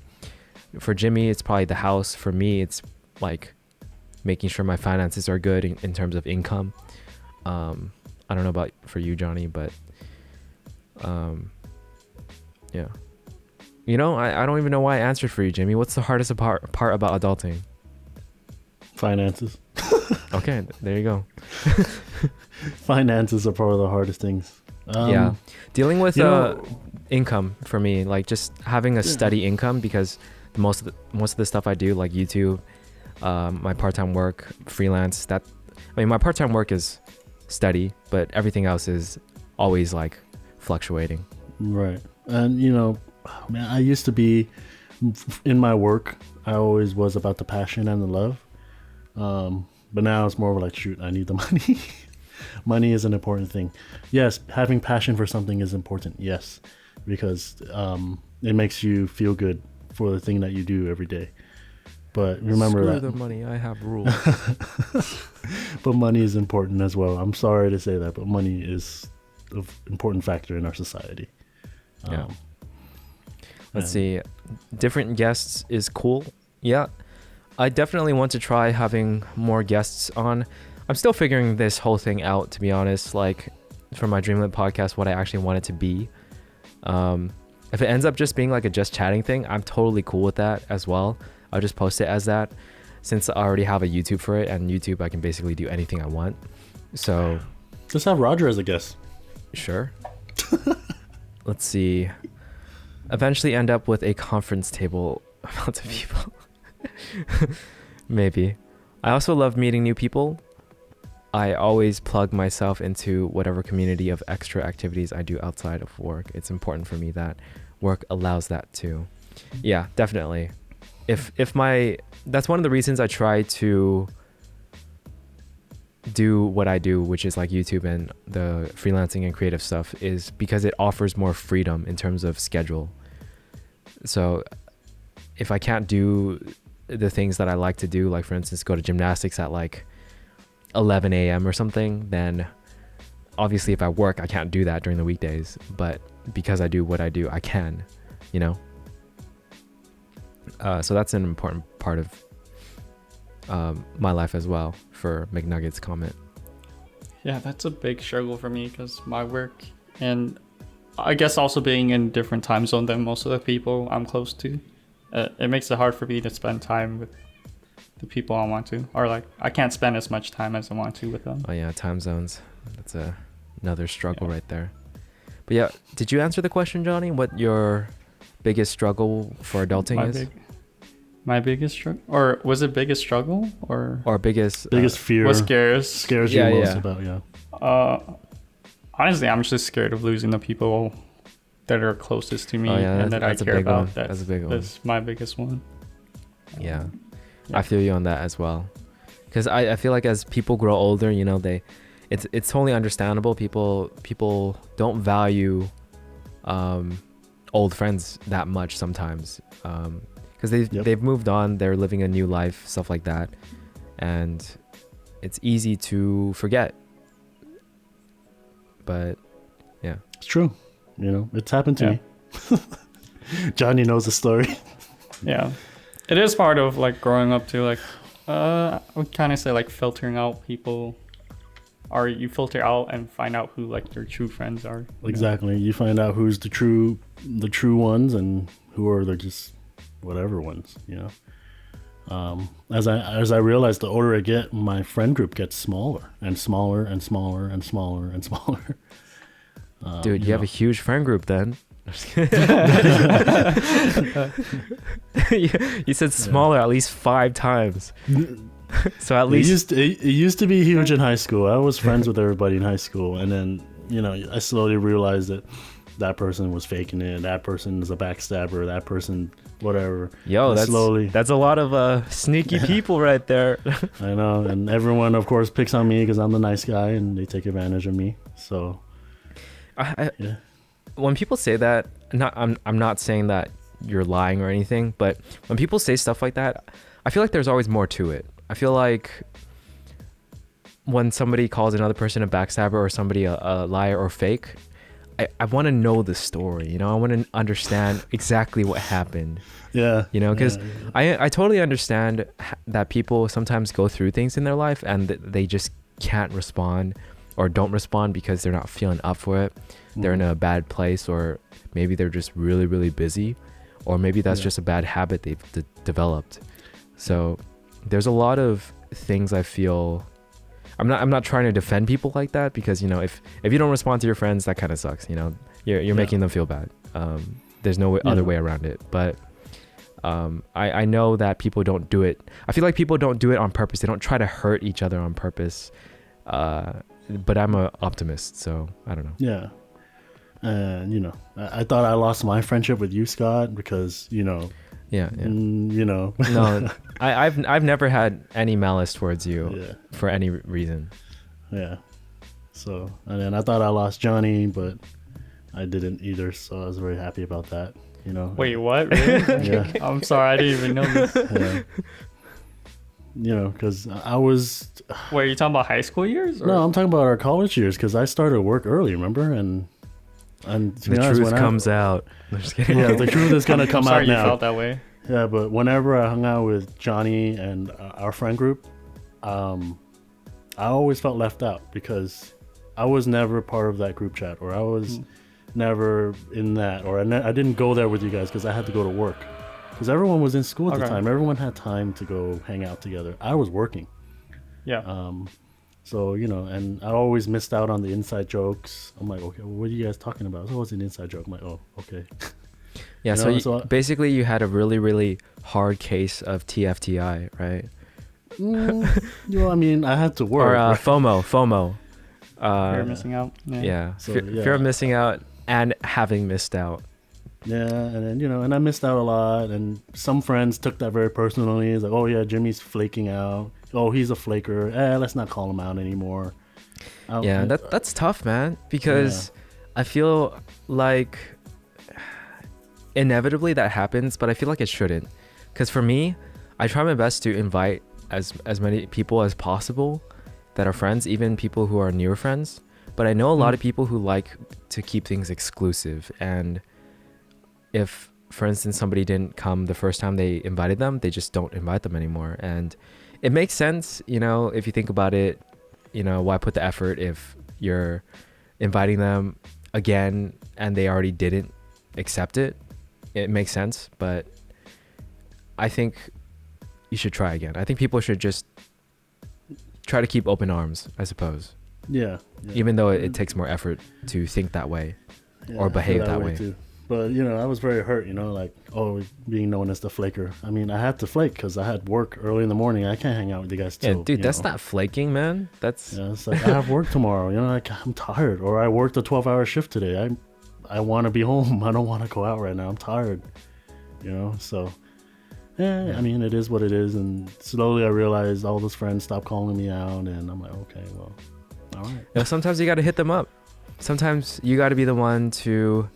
for Jimmy, it's probably the house. For me, it's like making sure my finances are good in terms of income. I don't know about for you, Johnny, but yeah. I don't even know why I answered for you, Jimmy. What's the hardest part about adulting? Finances. Okay, there you go. Finances are probably the hardest things. Yeah, dealing with income for me, like just having a steady income, because most of the stuff I do, like YouTube, my part-time work, freelance, my part-time work is steady, but everything else is always like fluctuating. Right. And man, I used to be in my work, I always was about the passion and the love, but now it's more of like, shoot, I need the money. Money is an important thing. Yes, having passion for something is important. Yes, because it makes you feel good for the thing that you do every day. But remember that the money, I have rules. But money is important as well. I'm sorry to say that, but money is an important factor in our society. Yeah. Let's see. Different guests is cool. Yeah. I definitely want to try having more guests on. I'm still figuring this whole thing out, to be honest, like for my Dreamlet podcast, what I actually want it to be. If it ends up just being like a just chatting thing, I'm totally cool with that as well. I'll just post it as that, since I already have a YouTube for it, and YouTube I can basically do anything I want. So just have Roger as a guest. Sure. Let's see. Eventually end up with a conference table amount of people. Maybe. I also love meeting new people. I always plug myself into whatever community of extra activities I do outside of work. It's important for me that work allows that too. Yeah, definitely. That's one of the reasons I try to do what I do, which is like YouTube and the freelancing and creative stuff, is because it offers more freedom in terms of schedule. So if I can't do the things that I like to do, like for instance, go to gymnastics at like 11 a.m. or something, then obviously if I work, I can't do that during the weekdays, but because I do what I do, I can, you know. So that's an important part of my life as well, for McNugget's comment. Yeah, that's a big struggle for me because my work, and I guess also being in different time zone than most of the people I'm close to, it makes it hard for me to spend time with the people I want to, or like I can't spend as much time as I want to with them. Oh yeah, time zones. That's another struggle right there. But yeah, did you answer the question, Johnny? What your biggest struggle for adulting is? My biggest struggle, or was it biggest struggle, or biggest fear? What scares you most about? Honestly, I'm just scared of losing the people that are closest to me and that I care about. That's a big one. That's my biggest one. Yeah. I feel you on that as well. Because I feel like as people grow older, you know, it's totally understandable. People don't value old friends that much sometimes. Because they've moved on, they're living a new life, stuff like that, and it's easy to forget. But yeah, it's true. You know, it's happened to me. Johnny knows the story. Yeah, it is part of like growing up too. Like, I would kind of say like filtering out people, or you filter out and find out who like your true friends are. Exactly. You find out who's the true ones and who are the just whatever ones, you know. As I realize, the older I get, my friend group gets smaller and smaller and smaller and smaller and smaller. Dude, you have a huge friend group then. You said smaller at least 5 times. So at least it used to be huge in high school. I was friends with everybody in high school, and then, you know, I slowly realized that person was faking it, that person is a backstabber, that person whatever. Yo, that's a lot of sneaky people right there. I know, and everyone of course picks on me because I'm the nice guy, and they take advantage of me. So when people say that, I'm not saying that you're lying or anything, but when people say stuff like that, I feel like there's always more to it. I feel like when somebody calls another person a backstabber or somebody a liar or fake, I want to know the story, you know. I want to understand exactly what happened. Yeah. You know, because I totally understand that people sometimes go through things in their life and they just can't respond or don't respond because they're not feeling up for it. They're in a bad place, or maybe they're just really, really busy, or maybe that's just a bad habit they've developed. So there's a lot of things I feel. I'm not trying to defend people like that, because, you know, if you don't respond to your friends, that kind of sucks. You know, you're making them feel bad. There's no other way around it. But I know that people don't do it. I feel like people don't do it on purpose. They don't try to hurt each other on purpose. But I'm an optimist, so I don't know. Yeah. And, you know, I thought I lost my friendship with you, Scott, because, you know. Yeah. You know. No, I've never had any malice towards you for any reason. Yeah. So, and then I thought I lost Johnny, but I didn't either. So I was very happy about that. You know. Wait, what? Really? Yeah. I'm sorry, I didn't even know this. Yeah. You know, because I was. Wait, are you talking about high school years? Or? No, I'm talking about our college years, because I started work early, remember? And to be honest, truth comes out. I'm just kidding. Yeah, the truth is gonna come out now. You felt that way. Yeah, but whenever I hung out with Johnny and our friend group, I always felt left out, because I was never part of that group chat, or I was never in that, or I didn't go there with you guys because I had to go to work. Because everyone was in school at the time. Everyone had time to go hang out together. I was working. Yeah. So, you know, and I always missed out on the inside jokes. I'm like, okay, well, what are you guys talking about? So, what's an inside joke? I'm like, oh, okay. Yeah, so basically you had a really, really hard case of TFTI, right? Well, I mean, I had to work. Or FOMO. Fear of missing out. Yeah. Fear of missing out and having missed out. Yeah, and then, you know, and I missed out a lot, and some friends took that very personally. It's like, oh yeah, Jimmy's flaking out. Oh, he's a flaker. Let's not call him out anymore. That's tough, man, because I feel like inevitably that happens, but I feel like it shouldn't. Because for me, I try my best to invite as many people as possible that are friends, even people who are newer friends. But I know a lot of people who like to keep things exclusive, and if, for instance, somebody didn't come the first time they invited them, they just don't invite them anymore. And it makes sense, you know, if you think about it, you know, why put the effort if you're inviting them again and they already didn't accept it? It makes sense, but I think you should try again. I think people should just try to keep open arms, I suppose. Yeah. Even though it takes more effort to think that way or behave that way. Too. But, you know, I was very hurt, you know, like, being known as the flaker. I mean, I had to flake because I had work early in the morning. I can't hang out with you guys till, dude, that's not flaking, man. That's... Yeah, it's like, I have work tomorrow, you know, like, I'm tired. Or I worked a 12-hour shift today. I want to be home. I don't want to go out right now. I'm tired, you know, so... Yeah, I mean, it is what it is. And slowly I realized all those friends stopped calling me out. And I'm like, okay, well, all right. You know, sometimes you got to hit them up. Sometimes you got to be the one to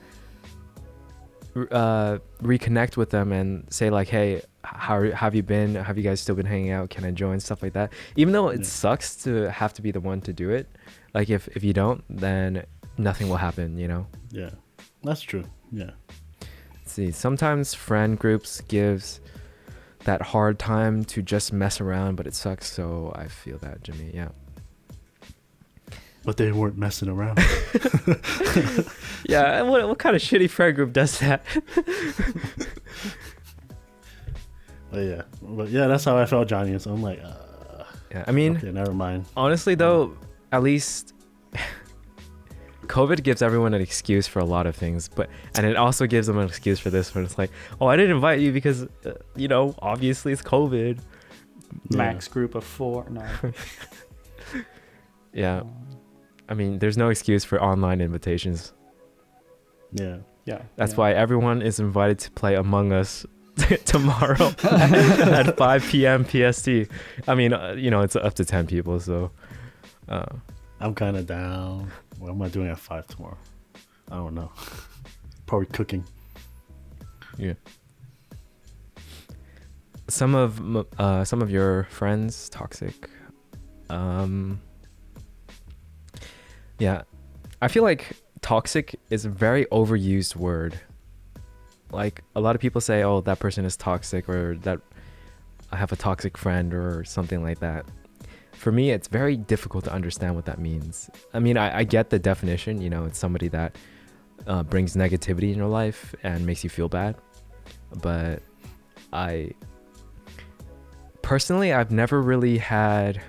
reconnect with them and say like, hey, how have you been? Have you guys still been hanging out? Can I join? Stuff like that. Even though it sucks to have to be the one to do it. Like if you don't, then nothing will happen, you know? Yeah, that's true. Yeah. Let's see, sometimes friend groups gives that hard time to just mess around, but it sucks. So I feel that, Jimmy. Yeah. But they weren't messing around. Yeah. What kind of shitty friend group does that? But yeah, that's how I felt, Johnny. So I'm like, yeah. I mean, okay, never mind. Honestly, though, at least COVID gives everyone an excuse for a lot of things, and it also gives them an excuse for this one. It's like, oh, I didn't invite you because, you know, obviously it's COVID. Max group of 4. No. Yeah. I mean, there's no excuse for online invitations. Yeah. Yeah. That's why everyone is invited to play Among Us tomorrow at 5 p.m. PST. I mean, you know, it's up to 10 people, so. I'm kind of down. What am I doing at 5 tomorrow? I don't know. Probably cooking. Yeah. Some of your friends toxic. Yeah, I feel like toxic is a very overused word. Like a lot of people say, "Oh, that person is toxic," or that I have a toxic friend, or something like that. For me, it's very difficult to understand what that means. I mean, I get the definition, you know, it's somebody that brings negativity in your life and makes you feel bad. But I've never really had,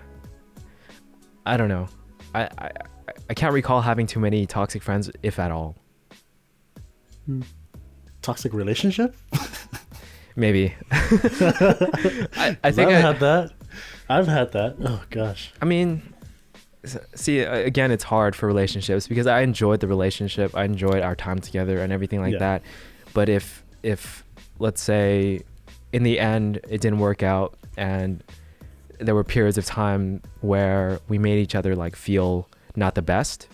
I don't know. I can't recall having too many toxic friends, if at all. Toxic relationship? Maybe. I think I've had that. Oh gosh. I mean, see, again, it's hard for relationships because I enjoyed the relationship. I enjoyed our time together and everything like that. But if let's say in the end it didn't work out and there were periods of time where we made each other like feel not the best,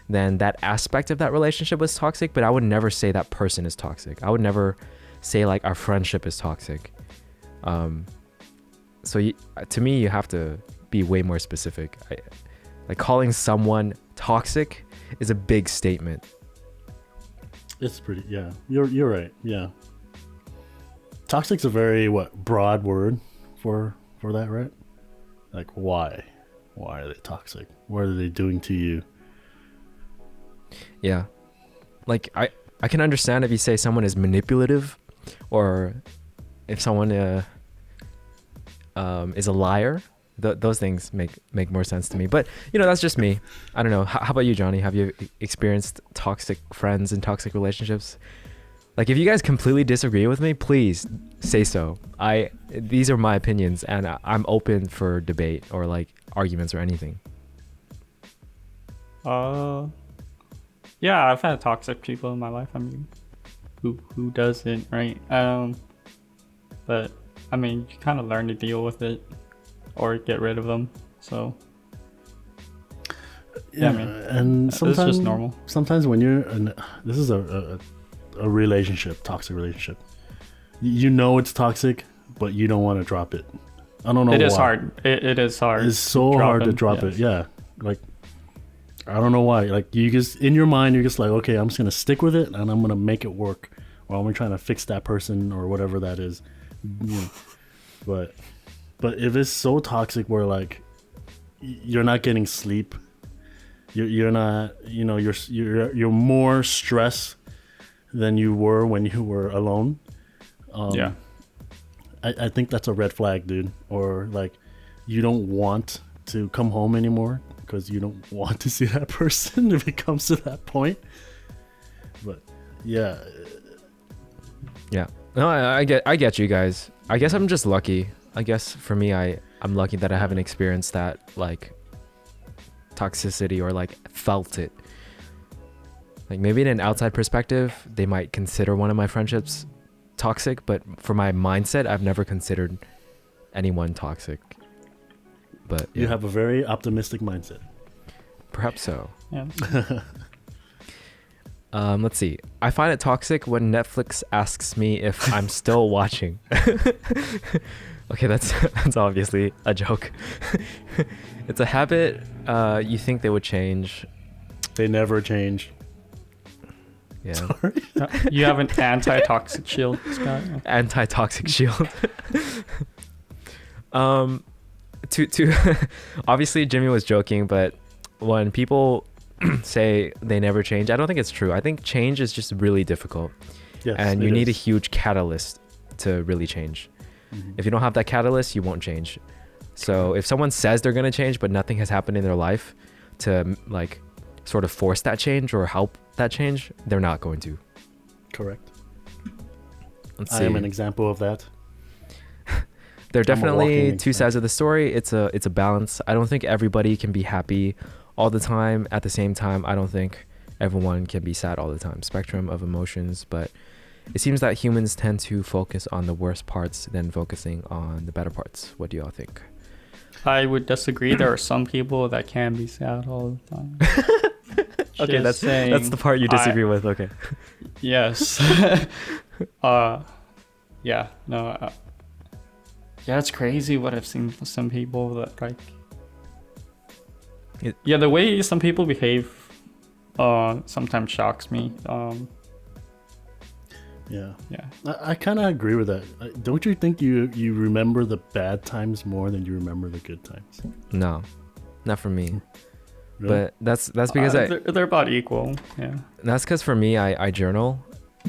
then that aspect of that relationship was toxic. But I would never say that person is toxic. I would never say like our friendship is toxic. So to me, you have to be way more specific. Like calling someone toxic is a big statement. It's pretty, yeah. You're right. Yeah. Toxic's a very broad word for that, right? Like why are they toxic? What are they doing to you? Yeah. Like I can understand if you say someone is manipulative, or if someone is a liar. Those things make more sense to me. But you know, that's just me. I don't know. How about you, Johnny? Have you experienced toxic friends and toxic relationships? Like, if you guys completely disagree with me, please say so. These are my opinions, and I'm open for debate or like arguments or anything. Yeah, I've had toxic people in my life. I mean, who doesn't, right? But I mean, you kind of learn to deal with it or get rid of them. So yeah, I mean, and sometimes it's just normal. Sometimes when you're this is a relationship, toxic relationship. You know it's toxic, but you don't want to drop it. I don't know. It is hard. It is hard. It's so hard to drop it. Yeah, like I don't know why. Like you just in your mind, you're just like, okay, I'm just gonna stick with it and I'm gonna make it work, or I'm trying to fix that person or whatever that is. You know, but if it's so toxic where like you're not getting sleep, you're not, you know, you're more stressed than you were when you were alone. Yeah. I think that's a red flag, dude. Or like you don't want to come home anymore because you don't want to see that person if it comes to that point. But yeah. No, I get you guys. I guess I'm just lucky. I guess for me, I'm lucky that I haven't experienced that like toxicity or like felt it. Like maybe in an outside perspective, they might consider one of my friendships toxic, but for my mindset, I've never considered anyone toxic. But you have a very optimistic mindset. Perhaps so. Yeah. Let's see. I find it toxic when Netflix asks me if I'm still watching. Okay, that's obviously a joke. It's a habit you think they would change. They never change. Yeah. Sorry. You have an anti-toxic shield, Scott. Anti-toxic shield. To obviously Jimmy was joking, but when people say they never change, I don't think it's true. I think change is just really difficult. Yes, and you need a huge catalyst to really change. Mm-hmm. If you don't have that catalyst, you won't change. So if someone says they're going to change, but nothing has happened in their life to like sort of force that change or help that change, they're not going to. Correct. Let's see. I am an example of that. There are definitely two sides of the story. It's a balance. I don't think everybody can be happy all the time. At the same time, I don't think everyone can be sad all the time. Spectrum of emotions, but it seems that humans tend to focus on the worst parts than focusing on the better parts. What do y'all think? I would disagree. There are some people that can be sad all the time. Okay, that's the part you disagree with. Okay. Yes. Yeah. No. Yeah, it's crazy what I've seen from some people that like. Yeah, the way some people behave, sometimes shocks me. Yeah. Yeah. I kind of agree with that. Don't you think you remember the bad times more than you remember the good times? No, not for me. Really? But that's because they're about equal. Yeah. That's because for me, I journal,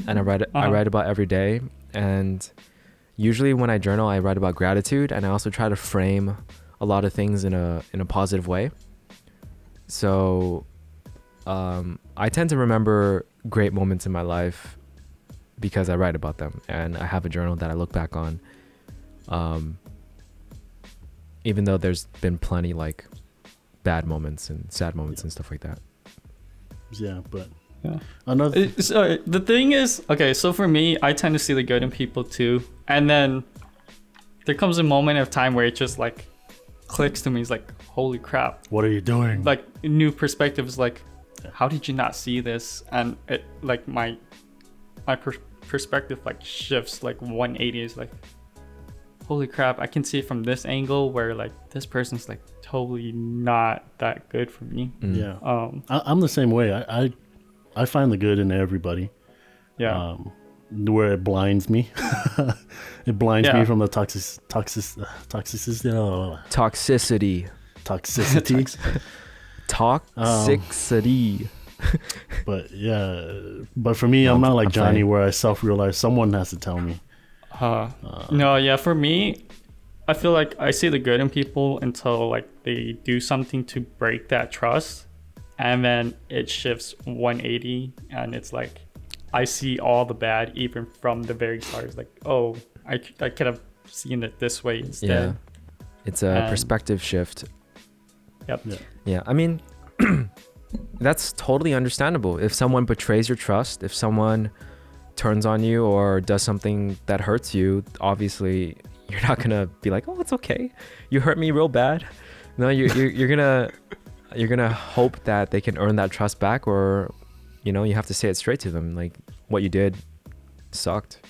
and I write about every day, and usually when I journal, I write about gratitude, and I also try to frame a lot of things in a positive way. So, I tend to remember great moments in my life because I write about them, and I have a journal that I look back on. Even though there's been plenty like bad moments and sad moments and stuff like that. Yeah, but yeah. Another. The thing is, okay, so for me, I tend to see the good in people too, and then there comes a moment of time where it just like clicks to me. It's like, holy crap, what are you doing? Like new perspectives. Like, how did you not see this? And it like my perspective like shifts like 180. Is like, holy crap, I can see it from this angle where like this person's like totally not that good for me. Yeah. I'm the same way. I find the good in everybody. Yeah. Where it blinds me. It blinds me from the toxicity. Toxicity. But yeah, but for me, I'm not like Johnny where I self-realize. Someone has to tell me. No, yeah, for me, I feel like I see the good in people until like they do something to break that trust, and then it shifts 180, and it's like I see all the bad even from the very start. It's like, oh, I could have seen it this way instead. Yeah, it's a perspective shift. Yep. Yeah, I mean, that's totally understandable. If someone betrays your trust, if someone turns on you or does something that hurts you, obviously you're not gonna be like, oh, it's okay, you hurt me real bad. No, you're gonna hope that they can earn that trust back, or you know, you have to say it straight to them, like what you did sucked.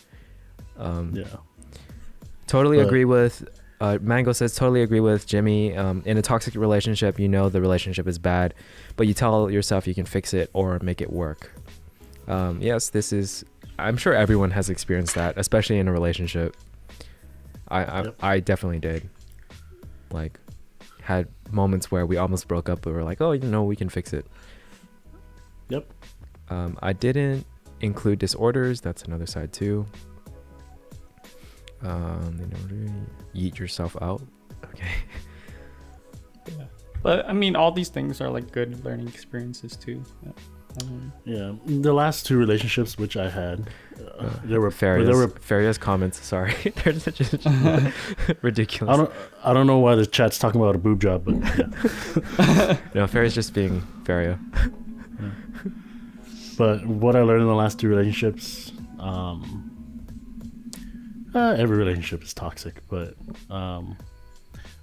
Totally agree with Mango says, totally agree with Jimmy. In a toxic relationship, you know the relationship is bad, but you tell yourself you can fix it or make it work. Yes, I'm sure everyone has experienced that, especially in a relationship. I definitely did. Like, had moments where we almost broke up, but we're like, oh, we can fix it. Yep. I didn't include disorders. That's another side too. Yeet yourself out. Okay. Yeah. But I mean, all these things are like good learning experiences too. Yeah. The last two relationships which I had, there were Faria's comments. Sorry, they're just ridiculous. I don't know why the chat's talking about a boob job, but yeah. No, Faria's just being Faria. Yeah. But what I learned in the last two relationships, every relationship is toxic, but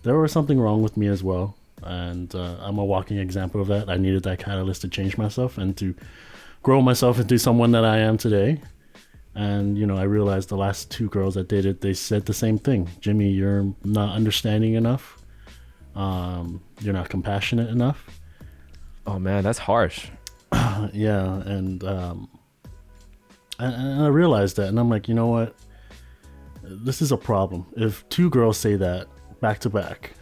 there was something wrong with me as well. And I'm a walking example of that. I needed that catalyst to change myself and to grow myself into someone that I am today. And, I realized the last two girls I dated, they said the same thing. Jimmy, you're not understanding enough. You're not compassionate enough. Oh, man, that's harsh. Yeah. And I realized that. And I'm like, you know what? This is a problem. If two girls say that back to back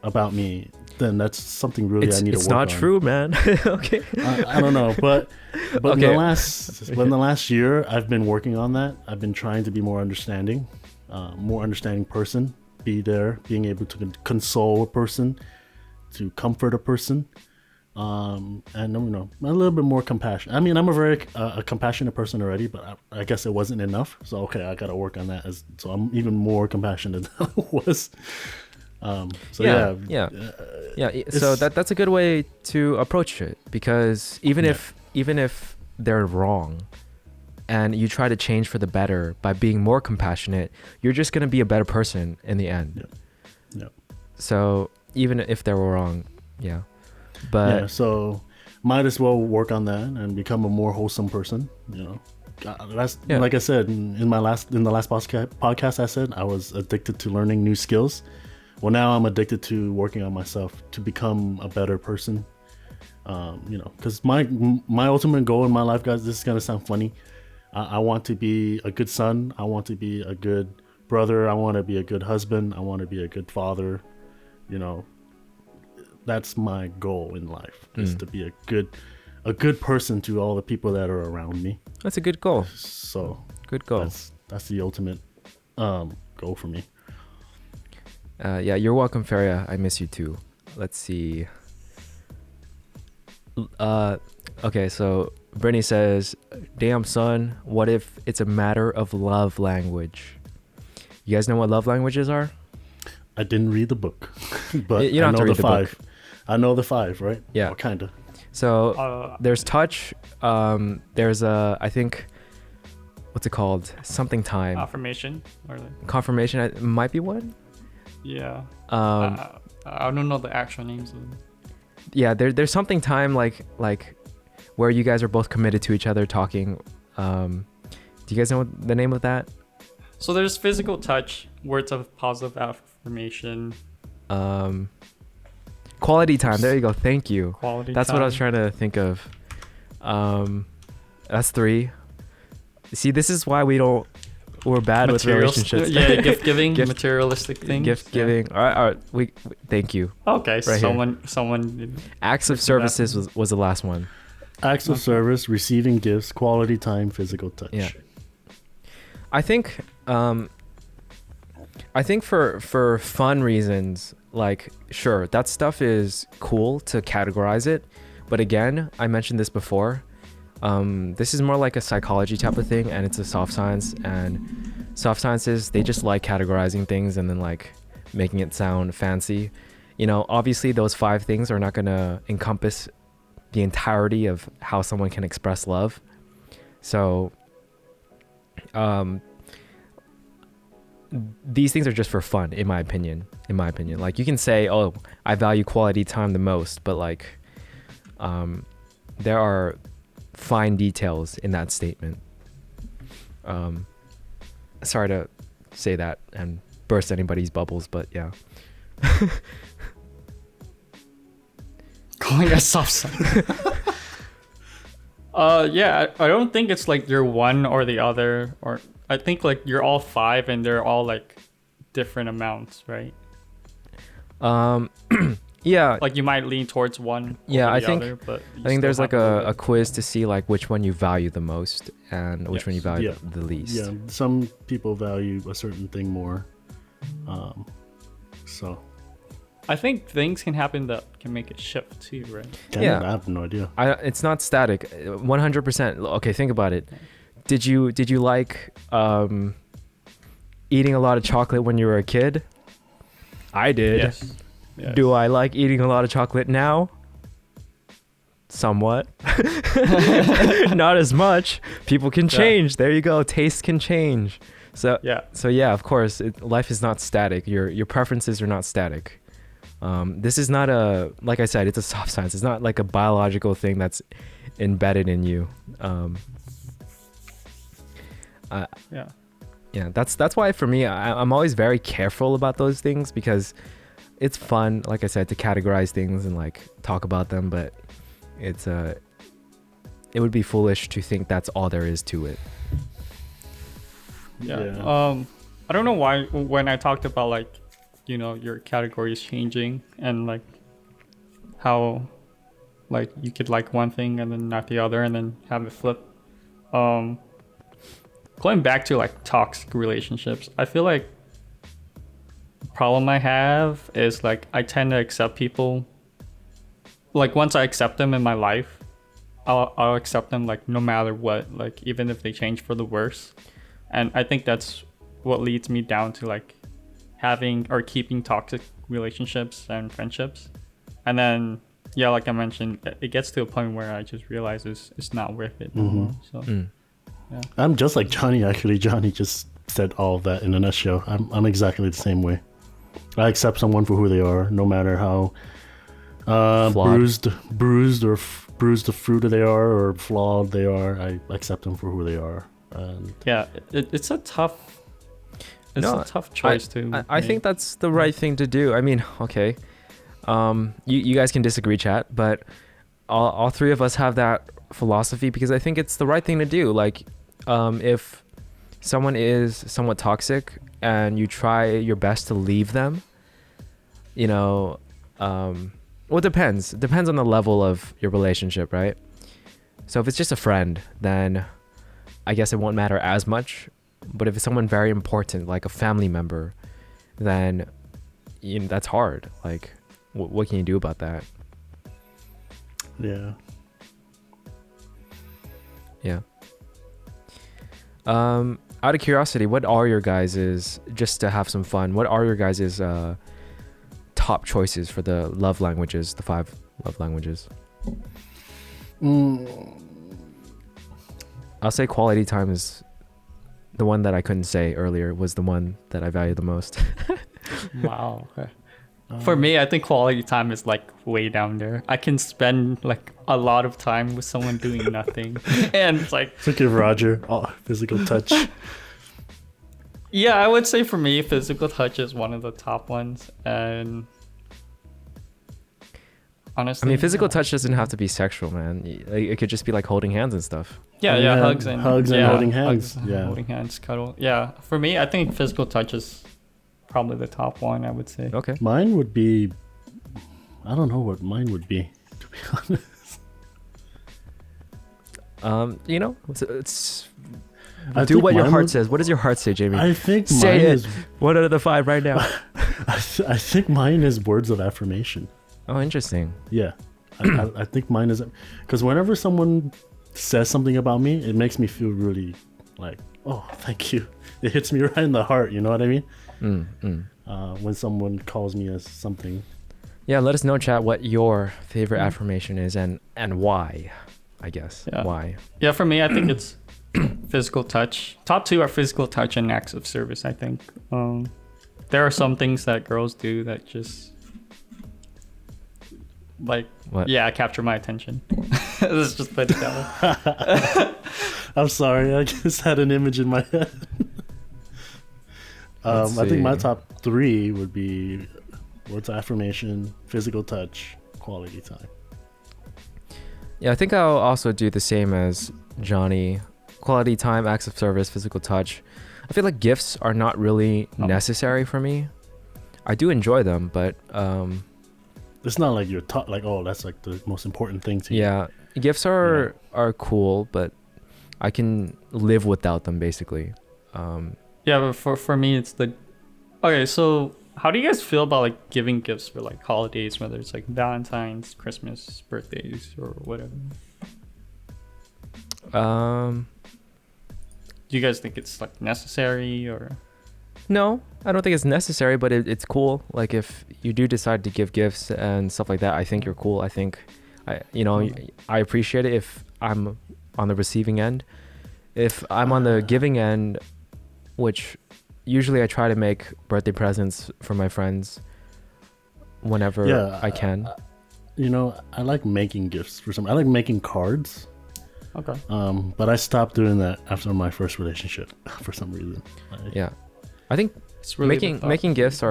about me, then that's something really I need to work on. It's not true, man. Okay. I don't know, but okay. in the last year, I've been working on that. I've been trying to be more understanding person, be there, being able to console a person, to comfort a person, and a little bit more compassion. I mean, I'm a very compassionate person already, but I guess it wasn't enough. So okay, I got to work on that. So I'm even more compassionate than I was. So that's a good way to approach it, because even if they're wrong and you try to change for the better by being more compassionate, you're just going to be a better person in the end. Yeah. So even if they were wrong, but so might as well work on that and become a more wholesome person. Like I said in the last podcast, I said I was addicted to learning new skills. Well, now I'm addicted to working on myself to become a better person. Because my ultimate goal in my life, guys, this is gonna sound funny. I want to be a good son. I want to be a good brother. I want to be a good husband. I want to be a good father. That's my goal in life, is to be a good person to all the people that are around me. That's a good goal. So good goal. That's the ultimate goal for me. You're welcome, Faria. I miss you too. Let's see. Okay, so Brittany says, damn son, what if it's a matter of love language? You guys know what love languages are? I didn't read the book, but you don't have to read the 5. book. I know the 5, right? Yeah. Or kind of. So there's touch. There's I think, what's it called? Something time. Affirmation. Confirmation. It might be one. Yeah. I don't know the actual names of them. Yeah, there's something time like where you guys are both committed to each other talking. Do you guys know the name of that? So there's physical touch, words of positive affirmation. Quality time. There you go. Thank you. That's time. what I was trying to think of. That's 3. See, this is why we're bad with relationships. Yeah, gift giving, materialistic things. Gift giving. All right. We thank you. Okay, right someone. Acts of services was the last one. Acts of service, receiving gifts, quality time, physical touch. Yeah. I think for fun reasons, like, sure, that stuff is cool to categorize it, but again, I mentioned this before. This is more like a psychology type of thing, and it's a soft science, and soft sciences, they just like categorizing things and then like making it sound fancy. Obviously those 5 things are not going to encompass the entirety of how someone can express love. So these things are just for fun, in my opinion. Like, you can say, oh, I value quality time the most, but like there are fine details in that statement. Sorry to say that and burst anybody's bubbles, but yeah. Calling a soft sign. Yeah, I don't think it's like you're one or the other, or I think like you're all 5 and they're all like different amounts, right? Yeah. Like you might lean towards one. Yeah, over I the think other, but I think there's like a quiz to see like which one you value the most and which one you value the least. Yeah, some people value a certain thing more. So I think things can happen that can make it shift too, right? Yeah, I have no idea. It's not static. 100%. Okay, think about it. Did you like eating a lot of chocolate when you were a kid? I did. Yes. Do I like eating a lot of chocolate now? Somewhat. Not as much. People can change. There you go. Taste can change. So yeah, of course, life is not static. Your preferences are not static. This is not like I said, it's a soft science. It's not like a biological thing that's embedded in you. Yeah, that's why for me, I'm always very careful about those things because it's fun, like I said, to categorize things and like talk about them, but it would be foolish to think that's all there is to it. Yeah. I don't know why when I talked about like, you know, your categories changing and like how like you could like one thing and then not the other and then have it flip. Going back to like toxic relationships, I feel like the problem I have is like I tend to accept people. Like once I accept them in my life, I'll accept them like no matter what, like even if they change for the worse. And I think that's what leads me down to like having or keeping toxic relationships and friendships. And then yeah, like I mentioned, it gets to a point where I just realize it's not worth it anymore. So yeah. I'm just like Johnny, actually. Johnny just said all of that in a nutshell. I'm exactly the same way. I accept someone for who they are, no matter how bruised or bruised the fruit they are or flawed they are. I accept them for who they are. And yeah, it's a tough choice to I think that's the right thing to do. I mean, okay, you guys can disagree, chat, but all 3 of us have that philosophy because I think it's the right thing to do. Like if someone is somewhat toxic and you try your best to leave them, you know, well, it depends on the level of your relationship, right? So if it's just a friend, then I guess it won't matter as much. But if it's someone very important, like a family member, then that's hard. Like what can you do about that? Yeah. Out of curiosity, what are your guys's, just to have some fun, what are your guys's top choices for the love languages, the 5 love languages? I'll say quality time is the one that I couldn't say earlier, was the one that I value the most. Wow. Okay. For me, I think quality time is like way down there. I can spend like a lot of time with someone doing nothing. And it's like... Look at Roger. Oh, physical touch. Yeah, I would say for me, physical touch is one of the top ones. And honestly... I mean, physical touch doesn't have to be sexual, man. It could just be like holding hands and stuff. Yeah, hugs and holding hands. Holding hands, cuddle. Yeah, for me, I think physical touch is probably the top one, I would say. Okay. Mine would be... I don't know what mine would be, to be honest. You know, it's do what your heart says. What does your heart say, Jamie? I think say mine it. is... What are the 5 right now? I think mine is words of affirmation. Oh, interesting. Yeah. I think mine is... Because whenever someone says something about me, it makes me feel really like, oh, thank you. It hits me right in the heart, you know what I mean? When someone calls me as something. Yeah, let us know, chat, what your favorite affirmation is and why, I guess. Yeah. Why? Yeah, for me, I think it's physical touch. Top 2 are physical touch and acts of service, I think. There are some things that girls do that just... like, what? Yeah, capture my attention. Let's just put it that way. I'm sorry, I just had an image in my head. I think my top 3 would be words of affirmation, physical touch, quality time. Yeah, I think I'll also do the same as Johnny. Quality time, acts of service, physical touch. I feel like gifts are not really necessary for me. I do enjoy them, but it's not like you're taught like, oh, that's like the most important thing to you. Yeah, gifts are cool, but I can live without them basically. Yeah, but for me, it's the okay. So how do you guys feel about like giving gifts for like holidays, whether it's like Valentine's, Christmas, birthdays, or whatever? Do you guys think it's like necessary or? No, I don't think it's necessary, but it's cool. Like if you do decide to give gifts and stuff like that, I think you're cool. I think, I appreciate it if I'm on the receiving end. If I'm on the giving end, which usually I try to make birthday presents for my friends whenever I can. I like making gifts for some. I like making cards. Okay. But I stopped doing that after my first relationship for some reason. I think it's really making gifts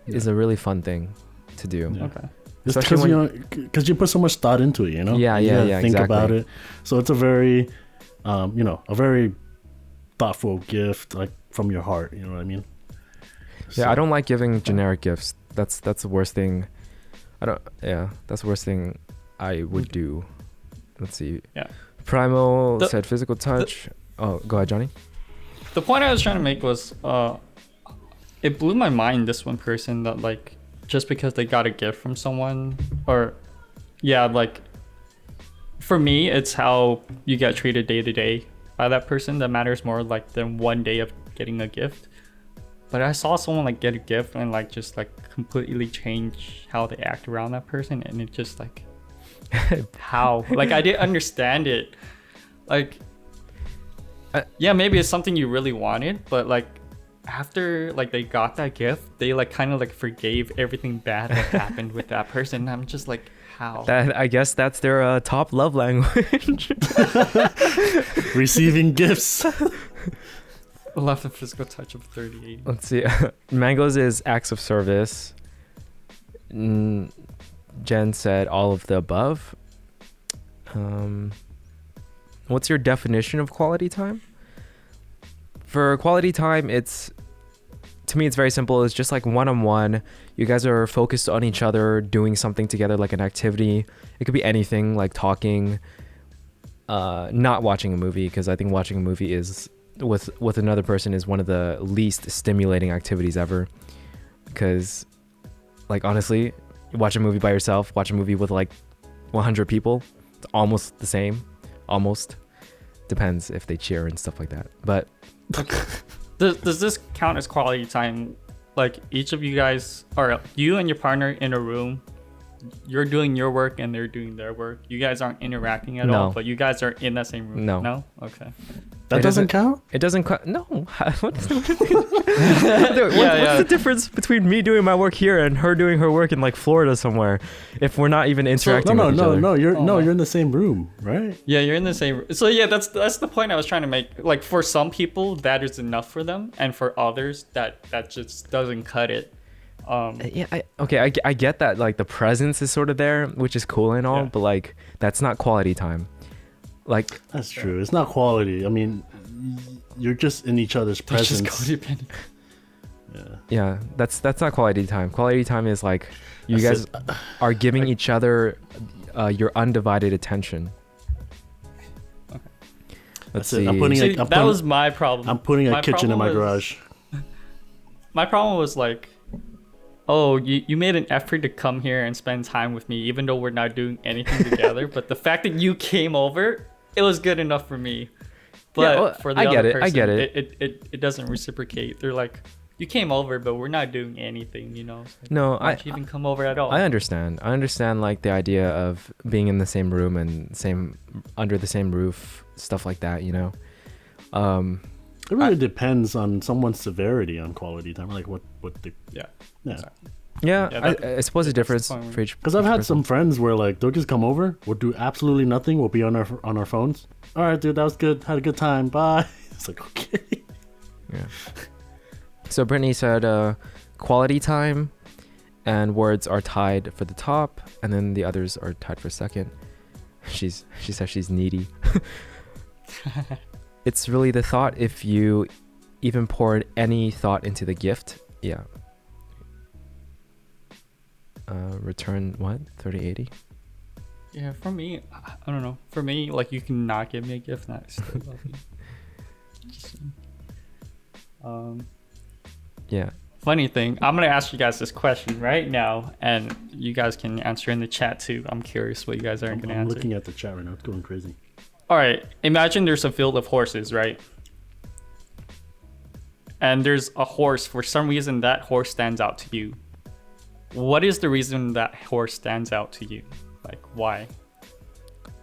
is a really fun thing to do. Yeah. Okay. Especially because you put so much thought into it, Yeah, you think exactly. about it. So it's a very, a very thoughtful gift, like from your heart. You know what I mean? Yeah, I don't like giving generic gifts. That's the worst thing. That's the worst thing I would do. Let's see. Yeah. Primal said physical touch. Go ahead, Johnny. The point I was trying to make was, it blew my mind, this one person, that like just because they got a gift from someone, or like for me, it's how you get treated day to day by that person that matters more like than one day of getting a gift. But I saw someone like get a gift and like just like completely change how they act around that person, and it just like how like I didn't understand it. Like maybe it's something you really wanted, but like after like they got that gift, they like kind of like forgave everything bad that happened with that person. I'm just like, how? I guess that's their top love language. Receiving gifts. Love the physical touch of 38. Let's see. Mango's is acts of service. Jen said all of the above. What's your definition of quality time? For quality time, to me, it's very simple. It's just like one-on-one. You guys are focused on each other, doing something together, like an activity. It could be anything, like talking, not watching a movie, because I think watching a movie is with another person is one of the least stimulating activities ever. Because, like, honestly, you watch a movie by yourself, watch a movie with like 100 people, it's almost the same. Almost. Depends if they cheer and stuff like that. But okay. Does this count as quality time? Like each of you guys, or you and your partner in a room, you're doing your work and they're doing their work. You guys aren't interacting at all, but you guys are in that same room. No. Okay. That doesn't count? It doesn't count. No. What's the difference between me doing my work here and her doing her work in like Florida somewhere if we're not even interacting with each other? No, you're in the same room, right? Yeah, you're in the same room. So yeah, that's the point I was trying to make. Like for some people that is enough for them, and for others that just doesn't cut it. I get that like the presence is sort of there, which is cool and all, but like that's not quality time. Like that's true. It's not quality. I mean, you're just in each other's presence. Just codependent. Yeah, that's not quality time. Quality time is like you guys are giving each other your undivided attention. Okay. Let's see. That was my problem. I'm putting a kitchen in my garage. My problem was like, oh, you made an effort to come here and spend time with me, even though we're not doing anything together. But the fact that you came over, it was good enough for me. But for the other person, I get it. It doesn't reciprocate. They're like, you came over, but we're not doing anything, you know? Like, no, why don't you even come over at all? I understand like the idea of being in the same room and under the same roof, stuff like that, you know? It really depends on someone's severity on quality time, like what the I suppose the difference for each. Because I've had some friends where like they'll just come over, we'll do absolutely nothing, we'll be on our phones. All right, dude, that was good. Had a good time. Bye. It's like okay. Yeah. So Brittany said quality time and words are tied for the top, and then the others are tied for second. She says she's needy. It's really the thought. If you even poured any thought into the gift, yeah. Return what? 3080? Yeah, for me, I don't know. For me, like, you cannot give me a gift and I still love you. Just, yeah. Funny thing, I'm gonna ask you guys this question right now, and you guys can answer in the chat too. I'm curious what you guys are gonna answer. I'm looking at the chat right now. It's going crazy. All right, imagine there's a field of horses, right? And there's a horse. For some reason, that horse stands out to you. What is the reason that horse stands out to you? Like, why?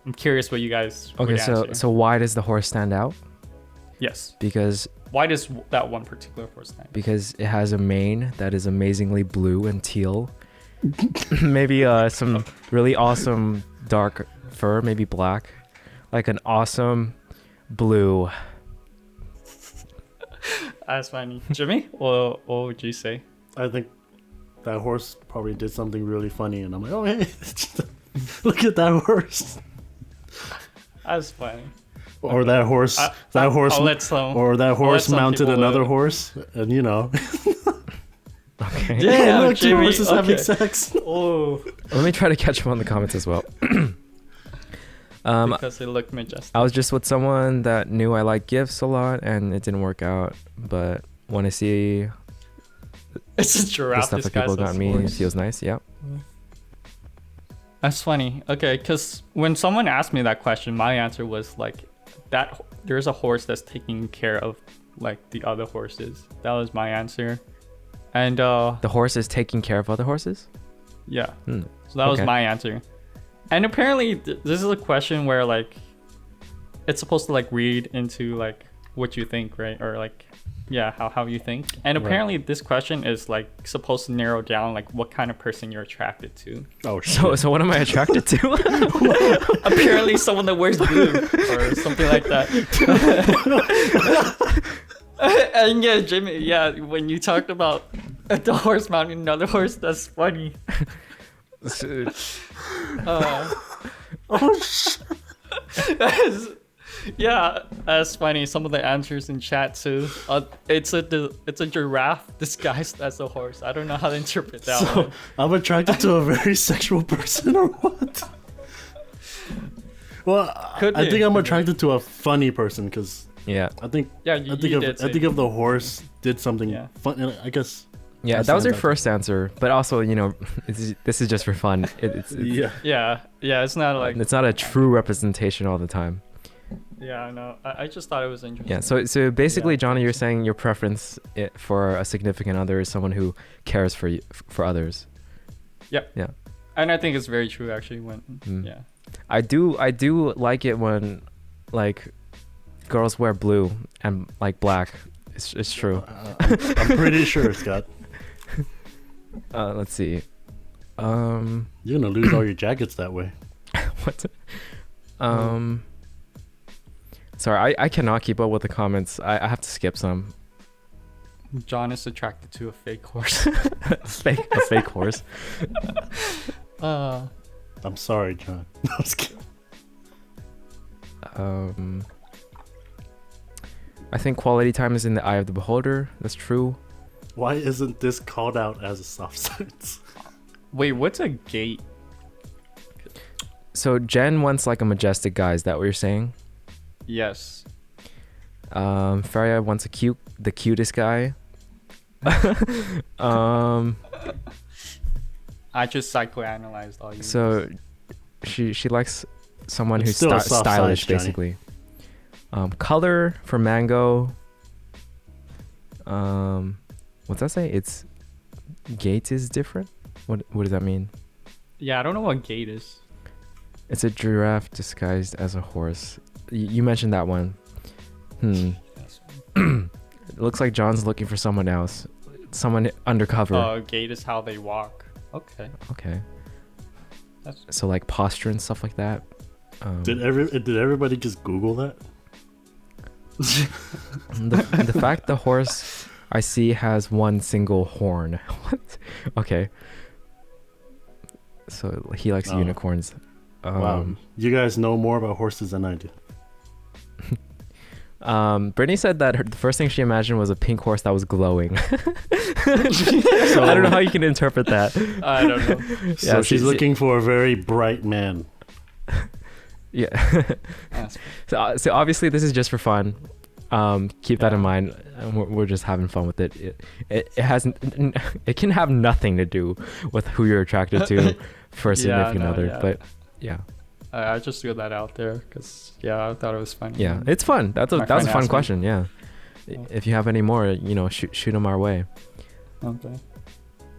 I'm curious what you guys would answer. So why does the horse stand out? Yes. Because why does that one particular horse stand out? Because it has a mane that is amazingly blue and teal. Maybe some really awesome dark fur, maybe black. Like an awesome blue. That's funny. Jimmy, what would you say? I think that horse probably did something really funny, and I'm like, oh, hey, look at that horse. That's funny. Or that horse, or that horse mounted another horse, and you know. Okay. Yeah, look, two horses having sex. Oh. Let me try to catch up on the comments as well. Because they look majestic. I was just with someone that knew I like gifts a lot, and it didn't work out. But when I see it's a giraffe, the stuff that people got me, it feels nice. Yeah. That's funny. Okay, because when someone asked me that question, my answer was like, that there's a horse that's taking care of like the other horses. That was my answer. And the horse is taking care of other horses? Yeah. So that was my answer. And apparently this is a question where like it's supposed to like read into like what you think, right? Or like how you think. And apparently this question is like supposed to narrow down like what kind of person you're attracted to. Oh shit. So what am I attracted to? Apparently someone that wears blue or something like that. And yeah, Jimmy, when you talked about the horse mounting another horse, that's funny. Oh shit. That's funny. Some of the answers in chat too. It's a giraffe disguised as a horse. I don't know how to interpret that one. I'm attracted to a very sexual person or what? Well, I think I'm attracted to a funny person because I think if the horse did something fun, I guess. Yeah, that was your first answer, but also, you know, this is just for fun. It's it's not like it's not a true representation all the time. Yeah, I know. I just thought it was interesting. Yeah, so basically, Johnny, you're saying your preference for a significant other is someone who cares for for others. Yep. Yeah. And I think it's very true, actually. I do like it when, like, girls wear blue and like black. It's true. I'm pretty sure, Scott. Let's see. You're gonna lose all your jackets that way. What? Sorry, I cannot keep up with the comments. I have to skip some. John is attracted to a fake horse. a fake horse. I'm sorry, John. No, I was kidding. I think quality time is in the eye of the beholder. That's true. Why isn't this called out as a soft science? Wait, what's a gate? So Jen wants like a majestic guy. Is that what you're saying? Yes. Faria wants the cutest guy. I just psychoanalyzed all you. So she likes someone who's stylish, basically. Color for mango. What's that say? It's gait is different. What does that mean? Yeah, I don't know what gait is. It's a giraffe disguised as a horse. You mentioned that one. It looks like John's looking for someone else. Someone undercover. Gait is how they walk. Okay. So like posture and stuff like that. Did everybody just Google that? The fact the horse I see has one single horn. What? Okay. So he likes unicorns. Wow. You guys know more about horses than I do. Brittany said that the first thing she imagined was a pink horse that was glowing. So I don't know how you can interpret that. I don't know. So yeah, she's looking for a very bright man. Yeah. So obviously this is just for fun. Keep that in mind. We're just having fun with it. It can have nothing to do with who you're attracted to for a significant other. But yeah. I just threw that out there because I thought it was funny. Yeah, it's fun. That was a fun question. Yeah. If you have any more, shoot them our way. Okay.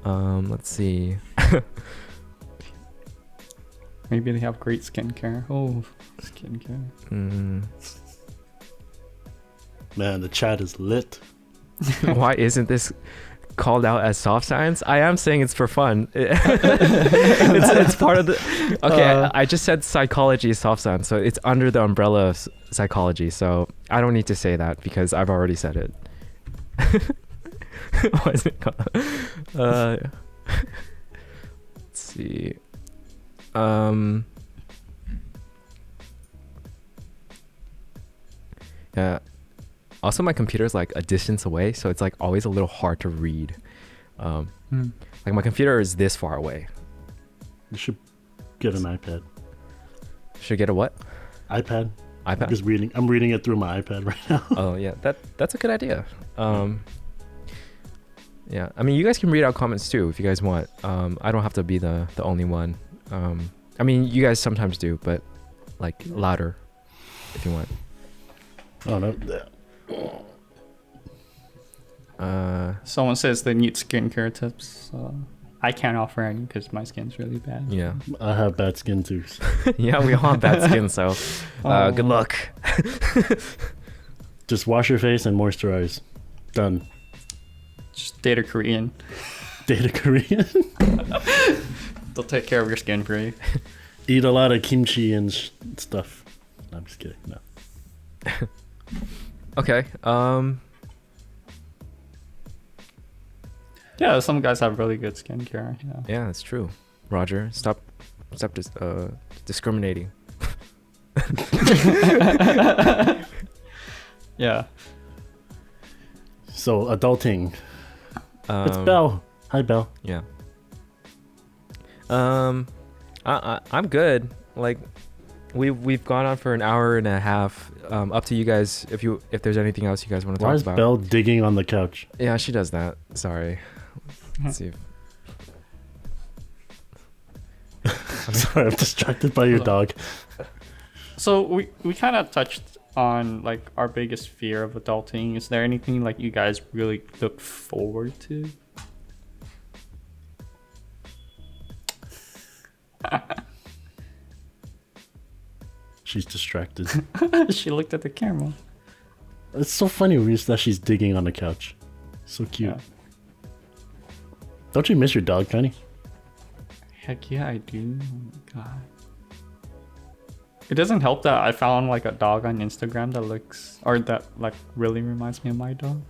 Let's see. Maybe they have great skincare. Oh, skincare. Man, the chat is lit. Why isn't this called out as soft science? I am saying it's for fun. It's part of the. Okay, I just said psychology is soft science, so it's under the umbrella of psychology. So I don't need to say that because I've already said it. What is it called? Let's see. Yeah. Also, my computer's like a distance away, so it's like always a little hard to read. Like my computer is this far away. You should get an iPad. Should get a what? iPad. iPad. I'm reading it through my iPad right now. Oh yeah, that's a good idea. Yeah, I mean, you guys can read out comments too if you guys want. I don't have to be the only one. I mean, you guys sometimes do, but like louder if you want. Oh no. Someone says they need skincare tips. I can't offer any because my skin's really bad. Yeah, I have bad skin too. Yeah, we all have bad skin, so good luck. Just wash your face and moisturize. Done. Just date a Korean. Date a Korean? They'll take care of your skin for you. Eat a lot of kimchi and stuff. No, I'm just kidding. No. Okay. Yeah, some guys have really good skincare. Yeah, that's true. Roger, stop discriminating. Yeah. So adulting. It's Belle. Hi, Belle. Yeah. I'm good. Like, we've gone on for an hour and a half. Up to you guys if there's anything else you guys want to talk about. Why is Belle digging on the couch? Yeah, she does that. Sorry. Let's see. Sorry, I'm distracted by your dog. So we kind of touched on like our biggest fear of adulting. Is there anything like you guys really look forward to? She's distracted. She looked at the camera. It's so funny that she's digging on the couch. So cute. Yeah. Don't you miss your dog, Penny? Heck yeah, I do. Oh my god. It doesn't help that I found like a dog on Instagram that like really reminds me of my dog.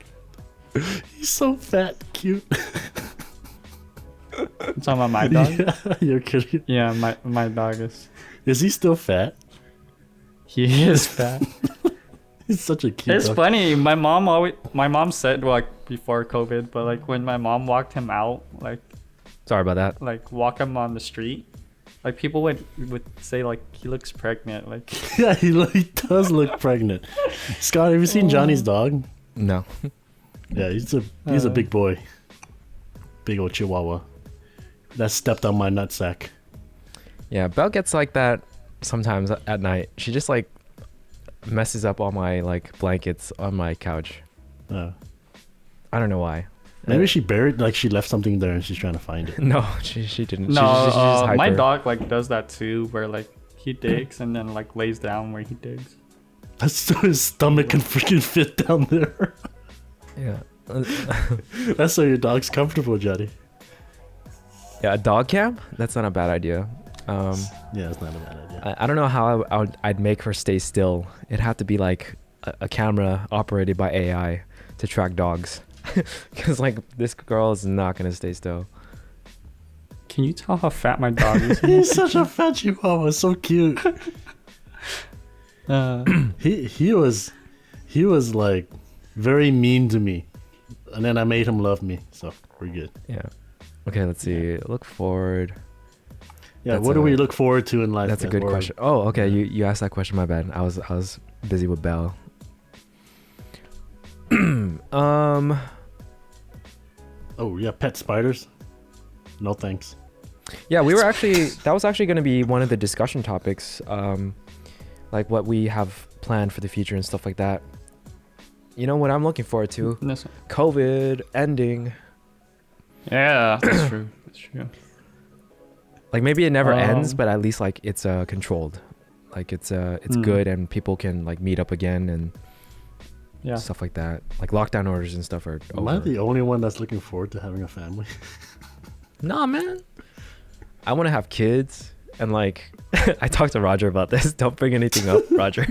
He's so fat, cute. You talking about my dog? Yeah, you're kidding. Yeah, my dog is. Is he still fat? He is fat. He's such a cute It's dog. funny. My mom said like before COVID, but like when my mom walked him out, like sorry about that. Like walk him on the street, like people would say like he looks pregnant. Like yeah, he does look pregnant. Scott, have you seen Johnny's dog? No. Yeah, he's a big boy. Big old Chihuahua. That stepped on my nutsack. Yeah, Belle gets like that sometimes at night. She just like messes up all my like blankets on my couch. I don't know why. Maybe she left something there and she's trying to find it. No, she didn't. No, she's just my hyper. dog like does that too, where like he digs and then like lays down where he digs. That's so his stomach can freaking fit down there. Yeah. That's so your dog's comfortable, Johnny. Yeah, a dog cam? That's not a bad idea. Yeah, it's not a bad idea. I don't know how I'd make her stay still. It'd have to be like a camera operated by AI to track dogs. because like this girl is not gonna stay still. Can you tell how fat my dog is? He's such a fat chihuahua, so cute. He was like very mean to me, and then I made him love me, so we're good. Yeah. Okay, let's see. Look forward. Yeah, what do we look forward to in life? That's a good question. Oh, okay. You asked that question. My bad. I was busy with Belle. Oh yeah, pet spiders. No thanks. Yeah, that was actually going to be one of the discussion topics, like what we have planned for the future and stuff like that. You know what I'm looking forward to? COVID ending. Yeah, that's true. That's true. Like maybe it never ends, but at least like it's controlled. Like it's good and people can like meet up again and stuff like that. Like lockdown orders and stuff are over. Am I the only one that's looking forward to having a family? Nah, man. I want to have kids and like I talked to Roger about this. Don't bring anything up, Roger.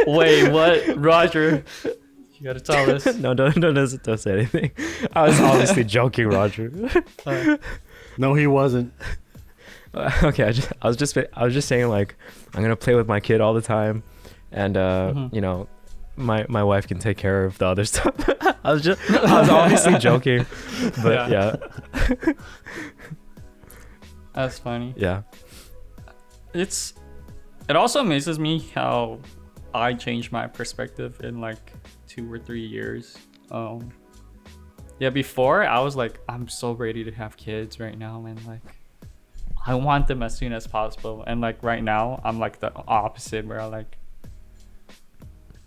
Wait, what? Roger. You gotta tell us. No, don't say anything. I was obviously joking, Roger. No, he wasn't. Okay, I was just saying like I'm gonna play with my kid all the time, and you know, my wife can take care of the other stuff. I was obviously joking, but yeah. That's funny. Yeah. It also amazes me how I changed my perspective in like 2 or 3 years. Before I was like, I'm so ready to have kids right now, and like I want them as soon as possible. And like right now I'm like the opposite, where I like,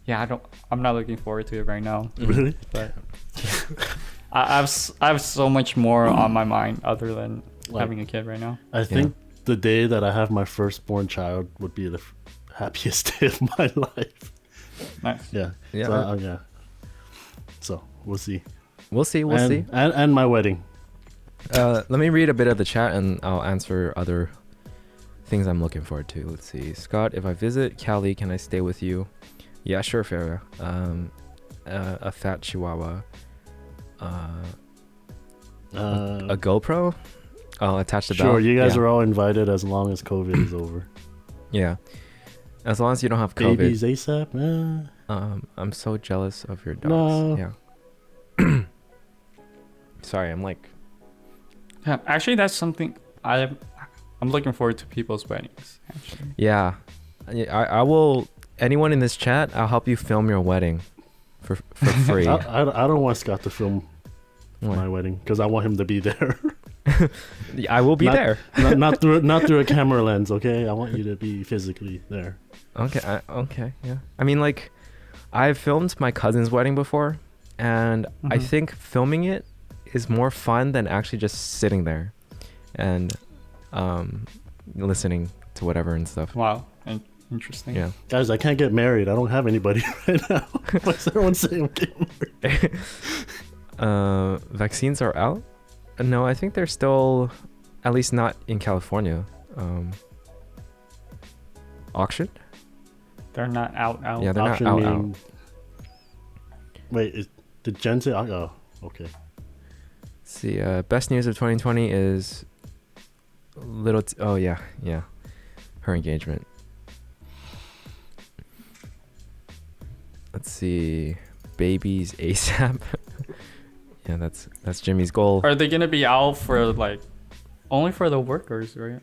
I'm not looking forward to it right now. Really? But I have so much more on my mind other than having a kid right now. I think the day that I have my firstborn child would be the happiest day of my life. Nice. Yeah. Yeah. So we'll see. We'll see. And my wedding. Let me read a bit of the chat and I'll answer other things I'm looking forward to. Let's see. Scott, if I visit Cali, can I stay with you? Yeah, sure, Farah. A fat chihuahua. A GoPro? I'll attach the belt. Sure, you guys are all invited as long as COVID is over. Yeah. As long as you don't have COVID. Babies ASAP? I'm so jealous of your dogs. No. Yeah. Sorry, I'm like... Yeah, actually, that's something I'm looking forward to, people's weddings. Actually. Yeah. I will... Anyone in this chat, I'll help you film your wedding for free. I don't want Scott to film my wedding because I want him to be there. I will be there. not through a camera lens, okay? I want you to be physically there. Okay. Okay. Yeah. I mean, like, I've filmed my cousin's wedding before, and I think filming it is more fun than actually just sitting there and listening to whatever and stuff. Wow. Interesting. Yeah. Guys, I can't get married. I don't have anybody right now. What's everyone saying I'm getting married? Vaccines are out? No, I think they're still, at least not in California. Auctioned? They're not out. Yeah, they're not out. Wait, did Jen say? Oh, okay. Let's see, best news of 2020 is oh yeah, her engagement. Let's see, babies ASAP. Yeah, that's Jimmy's goal. Are they gonna be out for like only for the workers, right?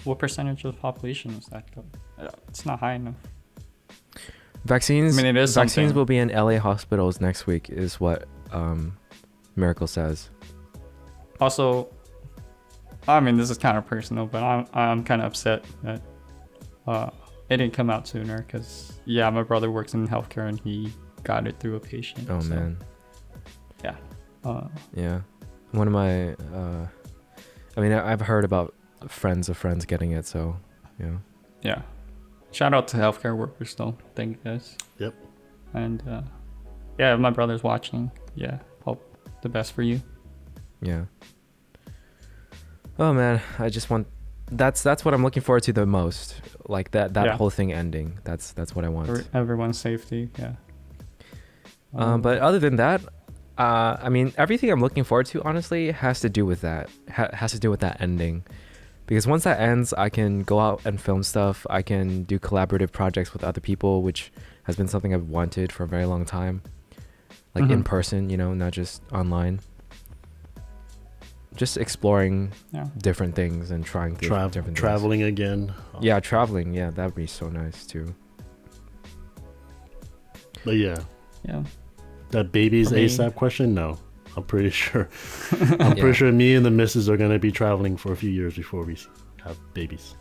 What percentage of the population is that? It's not high enough. Vaccines. I mean, it is vaccines something. will be in LA hospitals next week, is what Miracle says. Also, I mean, this is kind of personal, but I'm kind of upset that it didn't come out sooner because my brother works in healthcare and he got it through a patient. Oh man. Yeah. Yeah. One of my I mean, I've heard about friends of friends getting it, so yeah. Yeah. Shout out to healthcare workers though. Thank you guys. Yep. And if my brother's watching, hope the best for you. Yeah. Oh man, I just want that's what I'm looking forward to the most. Like that whole thing ending. That's what I want. For everyone's safety, yeah. But other than that, I mean, everything I'm looking forward to, honestly, has to do with that. Has to do with that ending. Because once that ends, I can go out and film stuff. I can do collaborative projects with other people, which has been something I've wanted for a very long time. Like in person, you know, not just online. Just exploring different things and trying different things. Traveling again. Yeah, traveling. Yeah, that would be so nice too. But yeah. That baby's ASAP question? No. I'm pretty sure. I'm pretty sure me and the missus are going to be traveling for a few years before we have babies.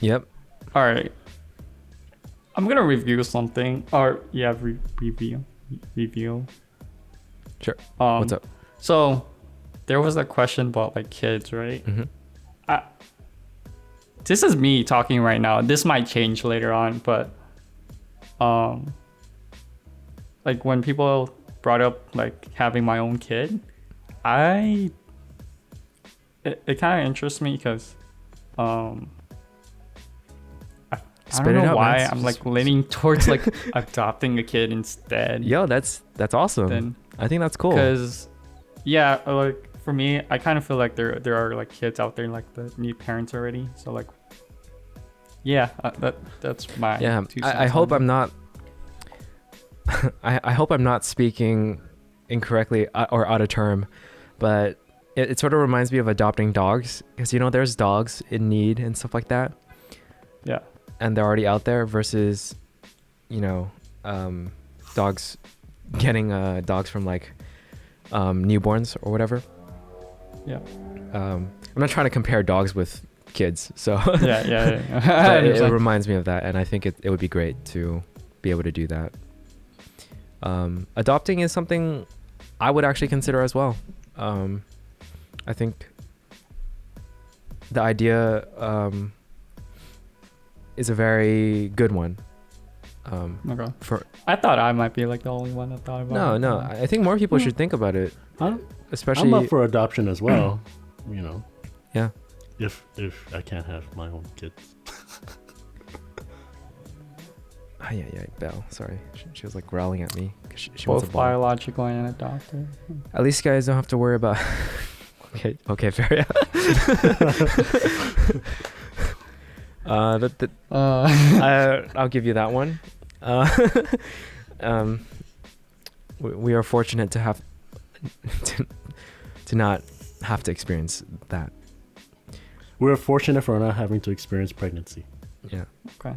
Yep. All right. I'm going to review something. Or, review. Sure. What's up? So, there was a question about like kids, right? This is me talking right now. This might change later on, but like when people brought up like having my own kid, it kind of interests me because I don't know why I'm like leaning towards like adopting a kid instead. Yo, that's awesome. I think that's cool. Because like for me, I kind of feel like there are like kids out there like that need parents already. So like, that's my I hope I'm not. I hope I'm not speaking incorrectly or out of term, but it sort of reminds me of adopting dogs, because you know there's dogs in need and stuff like that. Yeah. And they're already out there versus, you know, dogs getting dogs from like newborns or whatever. Yeah. I'm not trying to compare dogs with kids, so yeah. But it reminds me of that, and I think it would be great to be able to do that. Adopting is something I would actually consider as well. I think the idea is a very good one. Okay. I thought I might be like the only one that thought about it. No, I think more people should think about it. Especially, I'm up for adoption as well. You know. Yeah. If I can't have my own kids. Yeah, Belle. Sorry, she was like growling at me. She Both wants a ball. biological and adopted. At least you guys don't have to worry about. Okay, fair. I'll give you that one. We are fortunate to have to not have to experience that. We're fortunate for not having to experience pregnancy. Yeah. Okay.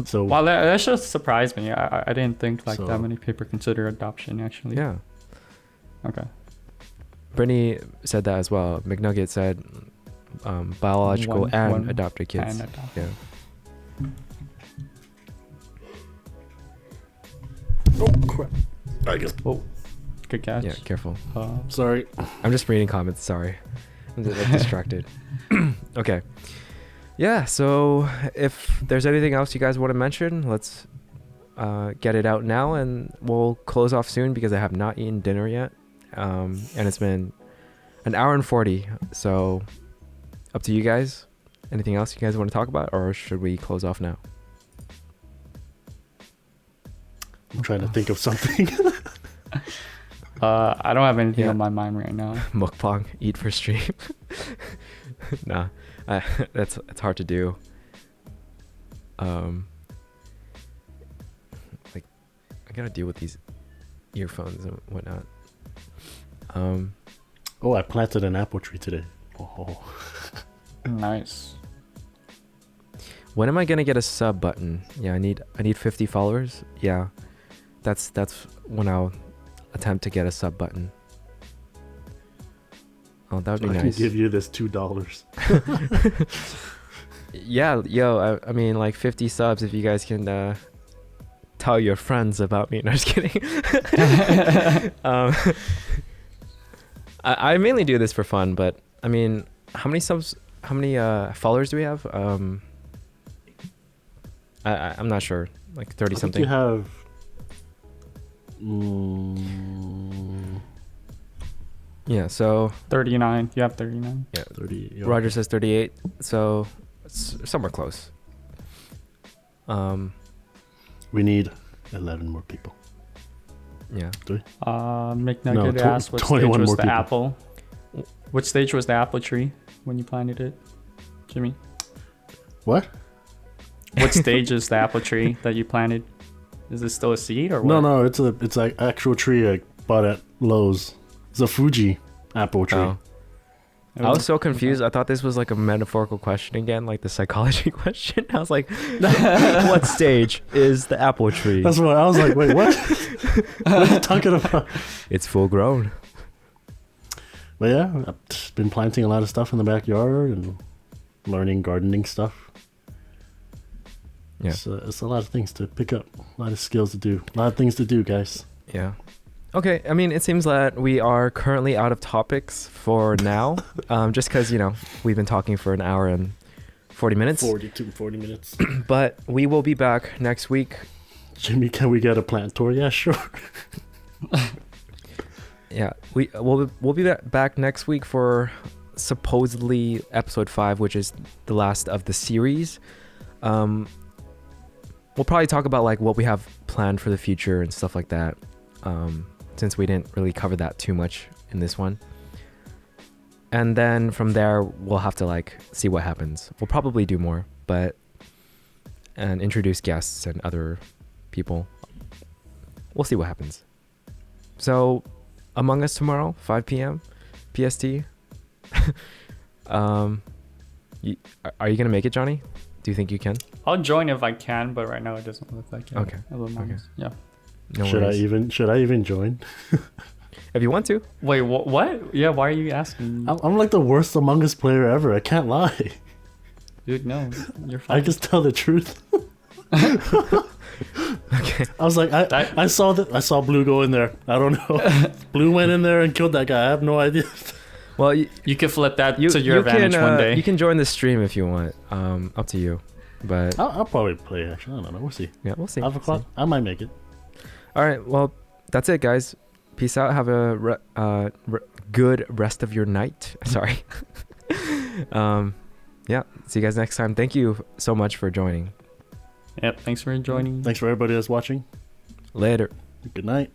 So well, that just surprised me. I didn't think like that many people consider adoption actually. Yeah. Okay. Brittany said that as well. McNugget said biological and adopted kids. Yeah. Oh crap! I guess. Oh, good catch. Yeah, careful. Sorry. I'm just reading comments. Sorry, I'm distracted. Okay. Yeah. So if there's anything else you guys want to mention, let's get it out now, and we'll close off soon because I have not eaten dinner yet, and it's been an hour and 40. So up to you guys. Anything else you guys want to talk about, or should we close off now? I'm trying to think of something. I don't have anything on my mind right now. Mukbang, eat for stream. Nah, it's hard to do. Like I gotta deal with these earphones and whatnot. Oh, I planted an apple tree today. Oh. Nice. When am I gonna get a sub button? Yeah, I need 50 followers. Yeah, that's when I'll attempt to get a sub button. Oh, that would be nice. I can give you this $2. Yeah, yo, I mean like 50 subs if you guys can tell your friends about me. No, just kidding. I mainly do this for fun, but I mean, how many followers do we have? I'm not sure, like 30 something. You have yeah, so 39. You have 39. Yeah, 30. Roger says 38, so it's somewhere close. We need 11 more people. Yeah. Do we? McNugget asked what stage 21 was more the people. apple. What stage was the apple tree when you planted it, Jimmy? What? What stage is the apple tree that you planted? Is it still a seed or what? No, it's an actual tree I bought at Lowe's. It's a Fuji apple tree. Oh. I was so confused. I thought this was like a metaphorical question again, like the psychology question. I was like, what stage is the apple tree? That's what I was like. Wait, what? What are you talking about? It's full grown. But yeah, I've been planting a lot of stuff in the backyard and learning gardening stuff. Yeah. It's a lot of things to pick up, a lot of skills to do, a lot of things to do, guys. Yeah. Okay. I mean, it seems that we are currently out of topics for now, just because, we've been talking for an hour and 40 minutes. 40 minutes. But we will be back next week. Jimmy, can we get a plant tour? Yeah, sure. Yeah, we'll be back next week for supposedly episode 5, which is the last of the series. We'll probably talk about like what we have planned for the future and stuff like that, since we didn't really cover that too much in this one. And then from there, we'll have to like see what happens. We'll probably do more, and introduce guests and other people. We'll see what happens. So, Among Us tomorrow, 5 p.m. PST. Are you gonna make it, Johnny? Do you think you can? I'll join if I can, but right now it doesn't look like it. Okay. Okay. Yeah. No Should worries. I even join? If you want to. Wait, what? Yeah, why are you asking? I'm like the worst Among Us player ever. I can't lie. Dude, no, you're fine. I just tell the truth. Okay. I was like, I saw Blue go in there. I don't know. Blue went in there and killed that guy. I have no idea. Well, you can flip that to your advantage one day. You can join the stream if you want. Up to you. But I'll probably play. Actually, I don't know. We'll see. yeah, we'll see. 5 o'clock. I might make it. All right. Well, that's it, guys. Peace out. Have a good rest of your night. Sorry. Yeah. See you guys next time. Thank you so much for joining. Yep. Thanks for joining. Thanks for everybody that's watching. Later. Good night.